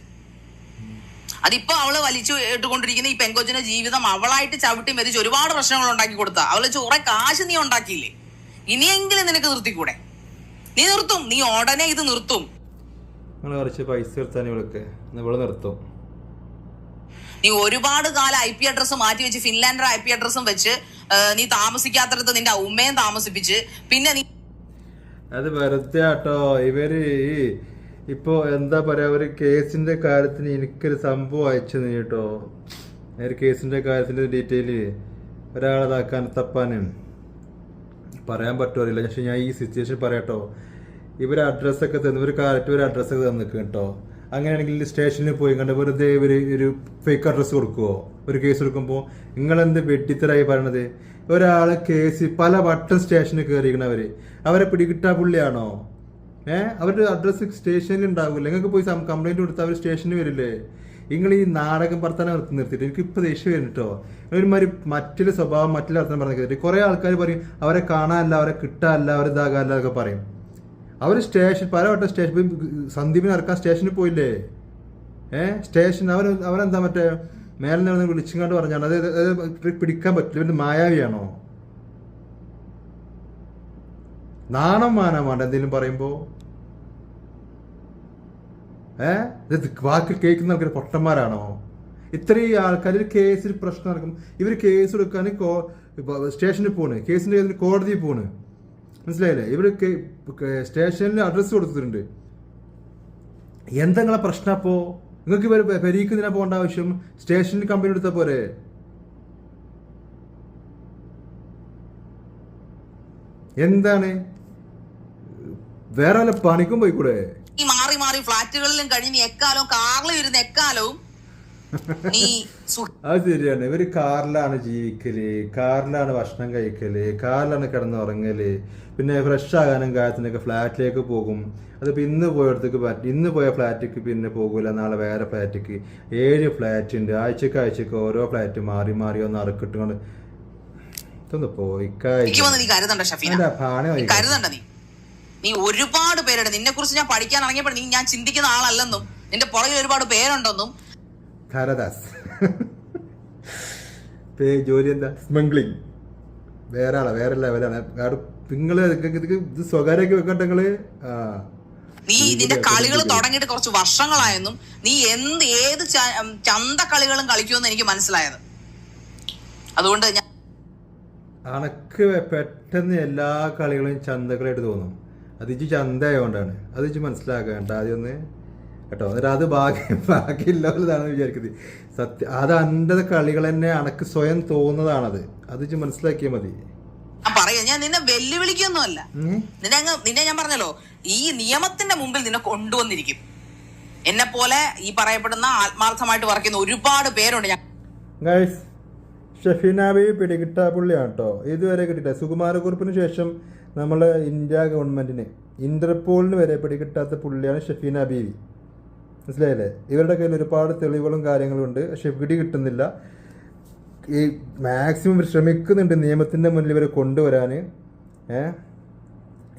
അതിപ്പോ അവള് വലിച്ചു ഇട്ടുകൊണ്ടിരിക്കുന്ന ഈ പെങ്കോച്ചിന്റെ ജീവിതം അവളായിട്ട് ചവിട്ടി മെതിച്ച് ഒരുപാട് പ്രശ്നങ്ങൾ ഉണ്ടാക്കി കൊടുത്ത അവള് കുറെ കാശ് നീ ഉണ്ടാക്കിയില്ലേ, ഇനിയെങ്കിലും നിനക്ക് നിർത്തിക്കൂടെ? നീ നിർത്തും, നീ ഉടനെ ഇത് നിർത്തും. നിങ്ങൾ കുറച്ച് പൈസ എടുത്താൽ ഇവൾക്ക് ഇവിടെ നിർത്തും. നീ ഒരുപാട് കാലം IP അഡ്രസ്സ് മാറ്റി വെച്ച് ഫിൻലാൻഡർ IP അഡ്രസ്സും വെച്ച് നീ താമസിക്കാത്തടത്ത് നിന്റെ ഉമ്മയും താമസിപ്പിച്ച് പിന്നെ നീ അത് വെറുതെ ആട്ടോ. ഇവര് ഇപ്പോ എന്താ പറയാ, ഒരു കേസിന്റെ കാര്യത്തിന് എനിക്കൊരു സംഭവം അയച്ചു നീ കേട്ടോ. ഒരു കേസിന്റെ കാര്യത്തിന്റെ ഡീറ്റെയില് ഒരാളതാക്കാൻ തപ്പാനും പറയാൻ പറ്റുമറിയില്ല. പക്ഷെ ഞാൻ ഈ സിറ്റുവേഷൻ പറയാട്ടോ. ഇവർ അഡ്രസ്സൊക്കെ തന്നു, ഒരു കാലത്ത് ഒരു അഡ്രസ്സൊക്കെ തന്നിക്കും കേട്ടോ. അങ്ങനെയാണെങ്കിൽ സ്റ്റേഷനിൽ പോയി കണ്ട് വെറുതെ ഒരു ഫേക്ക് അഡ്രസ്സ് കൊടുക്കുമോ? ഒരു കേസ് എടുക്കുമ്പോൾ നിങ്ങളെന്ത് വെട്ടിത്തരായി പറയണത്? ഒരാളെ കേസ് പല വട്ടം സ്റ്റേഷനിൽ കയറിയിരിക്കണവര് അവരെ പിടികിട്ടാ പുള്ളിയാണോ? അവരുടെ അഡ്രസ്സ് സ്റ്റേഷനിൽ ഉണ്ടാവില്ല. നിങ്ങൾക്ക് പോയി കംപ്ലൈൻറ്റ് കൊടുത്താൽ അവർ സ്റ്റേഷനിൽ വരില്ലേ? നിങ്ങൾ ഈ നാടകം വർത്തനം നിർത്തിയിട്ട് എനിക്കിപ്പോൾ ദേഷ്യം വരും കേട്ടോ. ഒരുമാതിരി മറ്റുള്ള സ്വഭാവം മറ്റുള്ള വർത്തനം പറഞ്ഞു കേട്ടിട്ട് കുറേ ആൾക്കാർ പറയും അവരെ കാണാനല്ല, അവരെ കിട്ടാനല്ല, അവർ ഇതാകാനല്ല എന്നൊക്കെ പറയും. അവർ സ്റ്റേഷൻ പലവട്ടം സ്റ്റേഷൻ സന്ദീപിനെ ഇറക്കാൻ സ്റ്റേഷനിൽ പോയില്ലേ? സ്റ്റേഷൻ അവരെന്താ മറ്റേ മേലെ നിന്ന് വിളിച്ചിങ്ങോട്ട് പറഞ്ഞാണ് അത് പിടിക്കാൻ പറ്റില്ല. ഇവൻ്റെ മായാവിയാണോ? നാണം മാനം വേണ്ട എന്തെങ്കിലും പറയുമ്പോ. വാക്ക് കേൾക്കുന്ന ആൾക്കാർ പൊട്ടന്മാരാണോ? ഇത്രയും ആൾക്കാർ ഒരു കേസിൽ പ്രശ്നം നടക്കും, ഇവർ കേസ് എടുക്കാൻ സ്റ്റേഷനിൽ പോണ്, കേസിന്റെ കേസിന് കോടതിയിൽ പോണ്, മനസ്സിലായില്ലേ? ഇവർ സ്റ്റേഷനിൽ അഡ്രസ്സ് കൊടുത്തിട്ടുണ്ട്. എന്തെങ്കിലും പ്രശ്നം അപ്പോ നിങ്ങൾക്ക് ഇവർ പെരീക്കുന്നതിനാ പോകേണ്ട ആവശ്യം? സ്റ്റേഷനിൽ കംപ്ലൈന്റ് എടുത്താൽ പോരെ? എന്താണ് വേറെ വല്ല പണിക്കും പോയിക്കൂടെ? ഈ മാറി മാറി ഫ്ലാറ്റുകളിലും കഴിഞ്ഞ് എക്കാലവും കാറിലും ഇരുന്ന് എക്കാലവും അത് ശരിയാണ്. ഇവര് കാറിലാണ് ജീവിക്കല്, കാറിലാണ് ഭക്ഷണം കഴിക്കല്, കാറിലാണ് കിടന്നുറങ്ങല്, പിന്നെ ഫ്രഷ് ആകാനും കാര്യത്തിനൊക്കെ ഫ്ലാറ്റിലേക്ക് പോകും. അതിപ്പോൾ ഇന്ന് പോയടത്തേക്ക് ഇന്ന് പോയ ഫ്ലാറ്റിക്ക് പിന്നെ പോകൂല, നാളെ വേറെ ഫ്ലാറ്റിക്ക്. 7 ഫ്ലാറ്റ് ഉണ്ട്, ആഴ്ചക്ക് ഓരോ ഫ്ലാറ്റ് മാറി മാറി ഒന്ന് അറക്കിട്ടുകൊണ്ട് ഇതൊന്ന് പോയി നീ ഒരുപാട് പേരുണ്ട്. നിന്നെ കുറിച്ച് ഞാൻ പഠിക്കാൻ ഇറങ്ങിയപ്പോൾ നീ ഞാൻ ചിന്തിക്കുന്ന ആളല്ലെന്നും നിന്റെ പുറകിൽ ഒരുപാട് പേരുണ്ടെന്നും. ജോലി എന്താ? സ്മഗ്ലിങ്. വേറെ ആളാ, വേറെ ലെവലാണ്. നിങ്ങള് ഇത് സ്വകാര്യൊക്കെ വെക്കട്ടെ നിങ്ങള്. നീ ഇതിന്റെ കളികൾ തുടങ്ങിയിട്ട് കുറച്ച് വർഷങ്ങളായെന്നും നീ ഏത് ചന്ത കളികളും കളിക്കുമെന്ന് എനിക്ക് മനസ്സിലായത്. അതുകൊണ്ട് ഞാൻ അനക്ക് പെട്ടെന്ന് എല്ലാ കളികളും ചന്തകളായിട്ട് തോന്നും. അത് ഇജ്ജ് ചന്ത ആയതുകൊണ്ടാണ്. അത് ഇജ്ജ് മനസ്സിലാക്കേണ്ട ആദ്യം ഒന്ന് കേട്ടോ. എന്നിട്ട് അത് ബാക്കിയില്ലാതാണെന്ന് വിചാരിക്കുന്നത്. സത്യം അത് അൻ്റെ കളികൾ തന്നെ അനക്ക് സ്വയം തോന്നുന്നതാണത്. അത് ഇജ്ജ് മനസ്സിലാക്കിയാൽ മതി. ഞാൻ നിന്നെ വെല്ലുവിളിക്കൊന്നുമല്ല. നിന്നെ ഞാൻ പറഞ്ഞല്ലോ, ഈ നിയമത്തിന്റെ മുമ്പിൽ നിന്നെ കൊണ്ടുവന്നിരിക്കും. എന്നെ പോലെ ഈ പറയപ്പെടുന്ന ആത്മാർത്ഥമായിട്ട് വർക്ക് ചെയ്യുന്ന ഒരുപാട് പേരുണ്ട്. ഗൈസ്, ഷഫീനാബി പിടികിട്ടാ പുള്ളിയാണ് കേട്ടോ. ഇതുവരെ കിട്ടിയില്ല. സുകുമാരക്കുറിപ്പിന് ശേഷം നമ്മളെ ഇന്ത്യ ഗവൺമെൻറ്റിന് ഇന്റർപോളിന് വരെ പിടികിട്ടാത്ത പുള്ളിയാണ് ഷഫീന ബീവി. മനസ്സിലായില്ലേ? ഇവരുടെ കയ്യിൽ ഒരുപാട് തെളിവുകളും കാര്യങ്ങളും ഉണ്ട്, പക്ഷെ പിടി കിട്ടുന്നില്ല. ഈ മാക്സിമം ശ്രമിക്കുന്നുണ്ട് നിയമത്തിൻ്റെ മുന്നിൽ ഇവരെ കൊണ്ടുവരാൻ.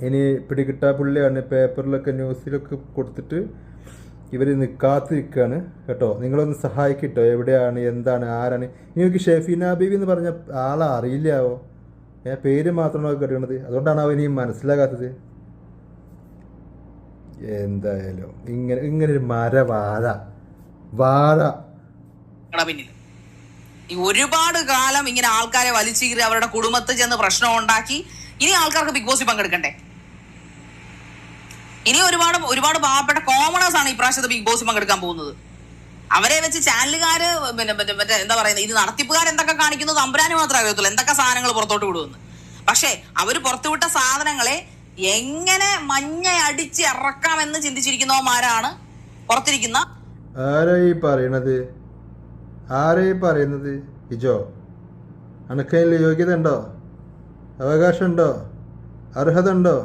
ഇനി പിടികിട്ടാ പുള്ളിയാണ് പേപ്പറിലൊക്കെ ന്യൂസിലൊക്കെ കൊടുത്തിട്ട് ഇവർ കാത്തിരിക്കുകയാണ് കേട്ടോ. നിങ്ങളൊന്ന് സഹായിക്കട്ടോ. എവിടെയാണ്, എന്താണ്, ആരാണ്? നിങ്ങൾക്ക് ഷെഫീന ബീവി എന്ന് പറഞ്ഞ ആളെ അറിയില്ലാവോ? പേര് മാത്രമാണ് കേട്ടത്. അതുകൊണ്ടാണ് അവന് മനസ്സിലാകാത്തത്. എന്തായാലും ഇങ്ങനൊരു വാഴ പിന്നിൽ ഈ ഒരുപാട് കാലം ഇങ്ങനെ ആൾക്കാരെ വലിച്ചീറി അവരുടെ കുടുംബത്തിൽ ചെന്ന് പ്രശ്നം ഉണ്ടാക്കി ഇനി ആൾക്കാർക്ക് ബിഗ് ബോസിൽ പങ്കെടുക്കണ്ടേ? ഇനി ഒരുപാട് പാവപ്പെട്ട കോമണേഴ്സ് ആണ് ഈ പ്രാവശ്യത്തെ ബിഗ് ബോസിൽ പങ്കെടുക്കാൻ പോകുന്നത്. അവരെ വെച്ച് ചാനലുകാര് മറ്റേ എന്താ പറയുന്നത്, ഇത് നടത്തിപ്പുകാർ എന്തൊക്കെ കാണിക്കുന്നത് തമ്പുരാന് മാത്രമേ അറിയത്തുള്ളൂ, എന്തൊക്കെ സാധനങ്ങൾ പുറത്തോട്ട് വിടുമെന്ന്. പക്ഷെ അവര് പുറത്തുവിട്ട സാധനങ്ങളെ എങ്ങനെ മഞ്ഞ അടിച്ച് ഇറക്കാമെന്ന് ചിന്തിച്ചിരിക്കുന്നവന്മാരാണ് പുറത്തിരിക്കുന്ന. ആരായി പറയുന്നത്? ഇജോ, അനക്കതിൽ യോഗ്യത ഉണ്ടോ? അവകാശം ഉണ്ടോ? അർഹത ഉണ്ടോ?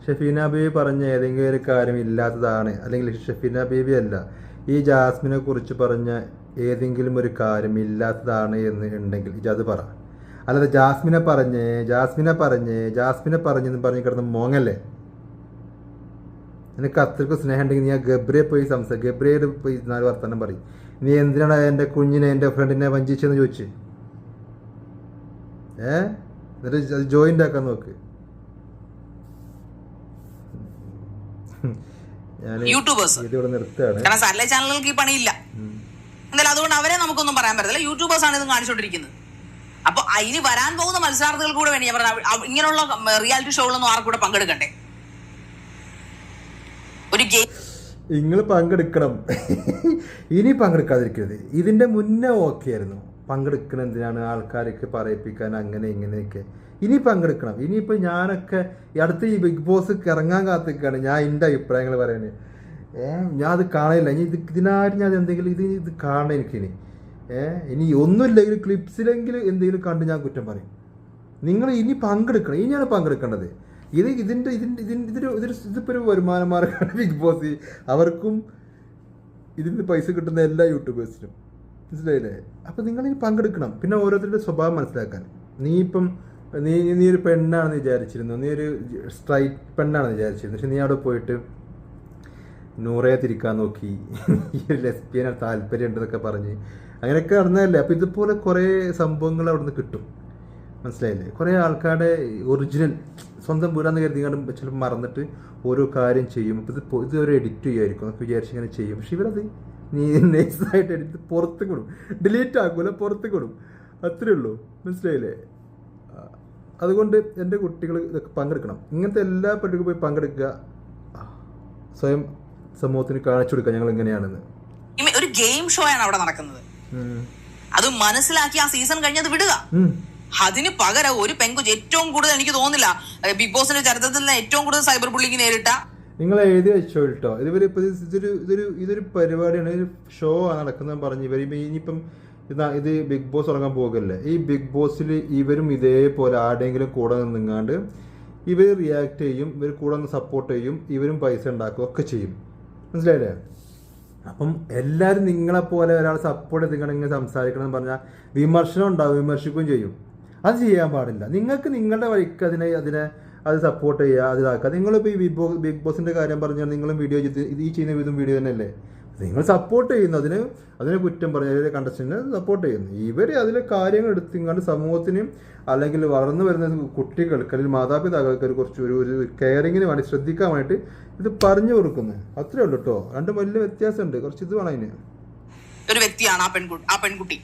ഷഫീന ബീവി പറഞ്ഞ ഏതെങ്കിലും ഒരു കാര്യം ഇല്ലാത്തതാണ്, അല്ലെങ്കിൽ ഷഫീന ബീവി അല്ല, ഈ ജാസ്മിനെ കുറിച്ച് പറഞ്ഞ ഏതെങ്കിലും ഒരു കാര്യം ഇല്ലാത്തതാണ് എന്ന് ഉണ്ടെങ്കിൽ ഇജത് പറ. അല്ലാതെ ജാസ്മിനെ പറഞ്ഞെന്ന് പറഞ്ഞ് കിടന്ന് മോങ്ങല്ലേ. നിനക്ക് അത്രയ്ക്ക് സ്നേഹം ഉണ്ടെങ്കിൽ നീ ആ ഗബ്രിയെ പോയി ഗബ്രിയോട് പോയി 4 വർത്തമാനം പറയും. നീ എന്തിനാണ് എൻ്റെ കുഞ്ഞിനെ, എൻ്റെ ഫ്രണ്ടിനെ വഞ്ചിച്ചെന്ന് ചോദിച്ച് എന്നിട്ട് അത് ജോയിൻ്റ് ആക്കാൻ നോക്ക്. ഞാൻ ഇതിവിടെ നിർത്തുകയാണ്. കാരണം സാറ്റലൈറ്റ് ചാനലുകൾക്ക് ഈ പണിയില്ല. എന്തായാലും അതുകൊണ്ട് അവരെ നമുക്കൊന്നും പറയാൻ പറ്റത്തില്ല. യൂട്യൂബേഴ്സ് ആണ് ഇത് കാണിച്ചുകൊണ്ടിരിക്കുന്നത്. അപ്പൊ ഇനി വരാൻ പോകുന്ന മത്സരാർത്ഥികൾ കൂടെ വേണ്ടി ഞാൻ പറഞ്ഞ ഇങ്ങനെയുള്ള റിയാലിറ്റി ഷോകളൊന്നും ആർക്കൂടെ പങ്കെടുക്കണ്ടേ? ഒരു ഗെയിം നിങ്ങൾ പങ്കെടുക്കണം. ഇനി പങ്കെടുക്കാതിരിക്കരുത്. ഇതിന്റെ മുന്നേ ഓക്കെ ആയിരുന്നു. പങ്കെടുക്കണം എന്തിനാണ്? ആൾക്കാർക്ക് പറയിപ്പിക്കാൻ, അങ്ങനെ ഇങ്ങനെയൊക്കെ. ഇനി പങ്കെടുക്കണം. ഇനിയിപ്പോൾ ഞാനൊക്കെ അടുത്ത ഈ ബിഗ് ബോസ് ഇറങ്ങാൻ കാത്തിരിക്കുകയാണ്. ഞാൻ എൻ്റെ അഭിപ്രായങ്ങൾ പറയാന്. ഞാൻ അത് കാണില്ല. ഇനി ഇതിനാരും ഞാൻ എന്തെങ്കിലും ഇത് കാണണം എനിക്കിനി. ഇനി ഒന്നുമില്ലെങ്കിലും ക്ലിപ്സിലെങ്കിലും എന്തെങ്കിലും കണ്ട് ഞാൻ കുറ്റം പറയും. നിങ്ങൾ ഇനി പങ്കെടുക്കണം. ഇനിയാണ് പങ്കെടുക്കേണ്ടത്. ഇതിപ്പോൾ ഒരു വരുമാന മാർഗ്ഗമാണ് ബിഗ് ബോസ്. അവർക്കും ഇതിന് പൈസ കിട്ടുന്ന എല്ലാ യൂട്യൂബേഴ്സിനും. മനസ്സിലായില്ലേ? അപ്പം നിങ്ങളിനി പങ്കെടുക്കണം. പിന്നെ ഓരോരുത്തരുടെ സ്വഭാവം മനസ്സിലാക്കാൻ. നീ ഒരു പെണ്ണാണെന്ന് വിചാരിച്ചിരുന്നു, നീ ഒരു സ്ട്രൈറ്റ് പെണ്ണാണെന്ന് വിചാരിച്ചിരുന്നു. പക്ഷെ നീ അവിടെ പോയിട്ട് നൂറയെ തിരിക്കാൻ നോക്കി, ഈ ഒരു ലെസ്ബിയന് താല്പര്യം ഉണ്ടെന്നൊക്കെ പറഞ്ഞ് അങ്ങനെയൊക്കെ നടന്നതല്ലേ. അപ്പോൾ ഇതുപോലെ കുറേ സംഭവങ്ങൾ അവിടെ നിന്ന് കിട്ടും. മനസ്സിലായില്ലേ? കുറേ ആൾക്കാരുടെ ഒറിജിനൽ സ്വന്തം വീടാന്ന് കരുതി കണ്ട് ചിലപ്പോൾ മറന്നിട്ട് ഓരോ കാര്യം ചെയ്യും. അപ്പോൾ ഇത് ഒരു എഡിറ്റ് ചെയ്യുമായിരിക്കും എന്നൊക്കെ വിചാരിച്ച് ഇങ്ങനെ ചെയ്യും. പക്ഷെ ഇവരത് നൈസായിട്ട് എടുത്ത് പുറത്ത് കൊടും. ഡിലീറ്റ് ആക്കൂല, പുറത്ത് കൊടും. അത്രേ ഉള്ളൂ. മനസ്സിലായില്ലേ? അതുകൊണ്ട് എൻ്റെ കുട്ടികൾ ഇതൊക്കെ പങ്കെടുക്കണം. ഇങ്ങനത്തെ എല്ലാ പരിപാടിക്കും പോയി പങ്കെടുക്കുക. സ്വയം സമൂഹത്തിന് കാണിച്ചു കൊടുക്കുക ഞങ്ങൾ എങ്ങനെയാണെന്ന്. ഒരു ഗെയിം ഷോ ആണ് അവിടെ നടക്കുന്നത്. അത് മനസ്സിലാക്കി ആ സീസൺ കഴിഞ്ഞത് വിടുക. അതിന് പകരം ഒരു പെൺകുച്ച് ഏറ്റവും കൂടുതൽ, എനിക്ക് തോന്നുന്നില്ല ബിഗ് ബോസിന്റെ ചരിത്രത്തിൽ ഏറ്റവും കൂടുതൽ സൈബർ ബുള്ളിങ് നേരിട്ട, നിങ്ങൾ എഴുതി വെച്ചോ കേട്ടോ. ഇതൊരു പരിപാടിയാണ്, ഒരു ഷോ ആണ് നടക്കുന്നത് പറഞ്ഞ് ഇവർ ഇനിയിപ്പം ഇത് ബിഗ് ബോസ് ഇറങ്ങാൻ പോകല്ലേ. ഈ ബിഗ് ബോസിൽ ഇവരും ഇതേപോലെ ആരുടെയെങ്കിലും കൂടെ നിന്നാണ്ട് ഇവർ റിയാക്ട് ചെയ്യും, ഇവർ കൂടെ നിന്ന് സപ്പോർട്ട് ചെയ്യും, ഇവരും പൈസ ഉണ്ടാക്കുക ഒക്കെ ചെയ്യും. മനസ്സിലായില്ലേ? അപ്പം എല്ലാവരും നിങ്ങളെപ്പോലെ ഒരാൾ സപ്പോർട്ട് ചെയ്തിങ്ങനെ സംസാരിക്കണം എന്ന് പറഞ്ഞാൽ വിമർശനം ഉണ്ടാവും, വിമർശിക്കുകയും ചെയ്യും. അത് ചെയ്യാൻ പാടില്ല. നിങ്ങൾക്ക് നിങ്ങളുടെ വഴിക്ക് അത് സപ്പോർട്ട് ചെയ്യുക, അതിലാക്കുക. നിങ്ങളിപ്പോൾ ഈ ബിഗ് ബോസിൻ്റെ കാര്യം പറഞ്ഞാൽ നിങ്ങളും വീഡിയോ ചെയ്ത് ഈ ചെയ്യുന്ന വിധം വീഡിയോ തന്നെയല്ലേ. നിങ്ങൾ സപ്പോർട്ട് ചെയ്യുന്നു, അതിനെ കുറ്റം പറഞ്ഞ കണ്ടസ്റ്റന്റിനെ സപ്പോർട്ട് ചെയ്യുന്നു. ഇവർ അതിലെ കാര്യങ്ങൾ എടുത്തിങ്ങാണ്ട് സമൂഹത്തിന് അല്ലെങ്കിൽ വളർന്നു വരുന്ന കുട്ടികൾക്ക് അല്ലെങ്കിൽ മാതാപിതാക്കൾക്ക് കുറച്ച് ഒരു കെയറിങ്ങിന് വേണ്ടി ശ്രദ്ധിക്കാൻ വേണ്ടിയിട്ട് ഇത് പറഞ്ഞു കൊടുക്കുന്നത്. അത്രേ ഉള്ളൂ കേട്ടോ. രണ്ടും വലിയ വ്യത്യാസമുണ്ട്. കുറച്ച് ഇത് വേണം അതിന്. ഒരു വ്യക്തിയാണ് ആ പെൺകുട്ടി.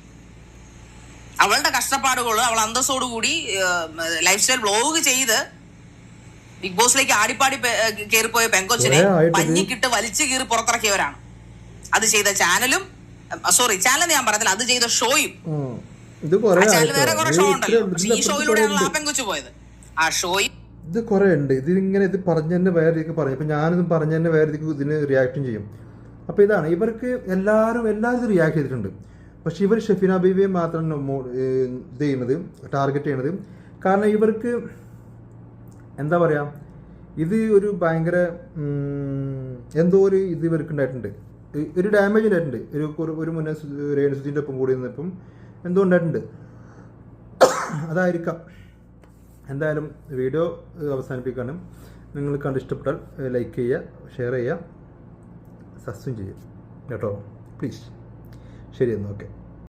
അവളുടെ കഷ്ടപ്പാടുകൾ അവൾ അന്തസ്സോടുകൂടി ലൈഫ് സ്റ്റൈൽ വ്ലോഗ് ചെയ്ത് ബിഗ് ബോസിലേക്ക് ആടിപ്പാടി കയറിപ്പോയ പെങ്കൊച്ചിനെ പഞ്ഞിക്കിട്ട് വലിച്ചു കീറി പുറത്തിറക്കിയവരാണ്. അത് ചെയ്ത ചാനലും, ചാനൽ ഞാൻ പറഞ്ഞില്ല, അത് ചെയ്ത ഷോയും. ചാനൽ വേറെ കുറെ ഷോ ഉണ്ടല്ലോ, പക്ഷെ ഈ ഷോയിലൂടെയാണല്ലോ ആ പെങ്കൊച്ചു പോയത്. ആ ഷോയും ഇത് കുറേ ഉണ്ട്. ഇതിങ്ങനെ ഇത് പറഞ്ഞ് തന്നെ വേറെ രീതിക്ക് പറയും. ഇപ്പം ഞാനിതും പറഞ്ഞ് തന്നെ വേറെ രീതിക്ക് ഇതിന് റിയാക്റ്റും ചെയ്യും. അപ്പോൾ ഇതാണ് ഇവർക്ക് എല്ലാവരും ഇത് റിയാക്ട് ചെയ്തിട്ടുണ്ട്. പക്ഷേ ഇവർ ഷെഫീന ബീവിയെ മാത്രം ഇത് ചെയ്യുന്നത്, ടാർഗറ്റ് ചെയ്യണത്. കാരണം ഇവർക്ക് എന്താ പറയുക, ഇത് ഒരു ഭയങ്കര എന്തോ ഒരു ഇത് ഇവർക്ക് ഉണ്ടായിട്ടുണ്ട്, ഒരു ഡാമേജ് ഉണ്ടായിട്ടുണ്ട്. ഒരു മുന്നേ രേണുസുജിൻ്റെ ഒപ്പം കൂടി നിന്നപ്പം എന്തോ ഉണ്ടായിട്ടുണ്ട്. അതായിരിക്കാം. എന്തായാലും വീഡിയോ അവസാനിപ്പിക്കാനും, നിങ്ങൾ കണ്ടിഷ്ടപ്പെട്ടാൽ ലൈക്ക് ചെയ്യുക, ഷെയർ ചെയ്യുക, സബ്സ്ക്രൈബ് ചെയ്യുക കേട്ടോ, പ്ലീസ്. ശരി എന്നാൽ ഓക്കെ.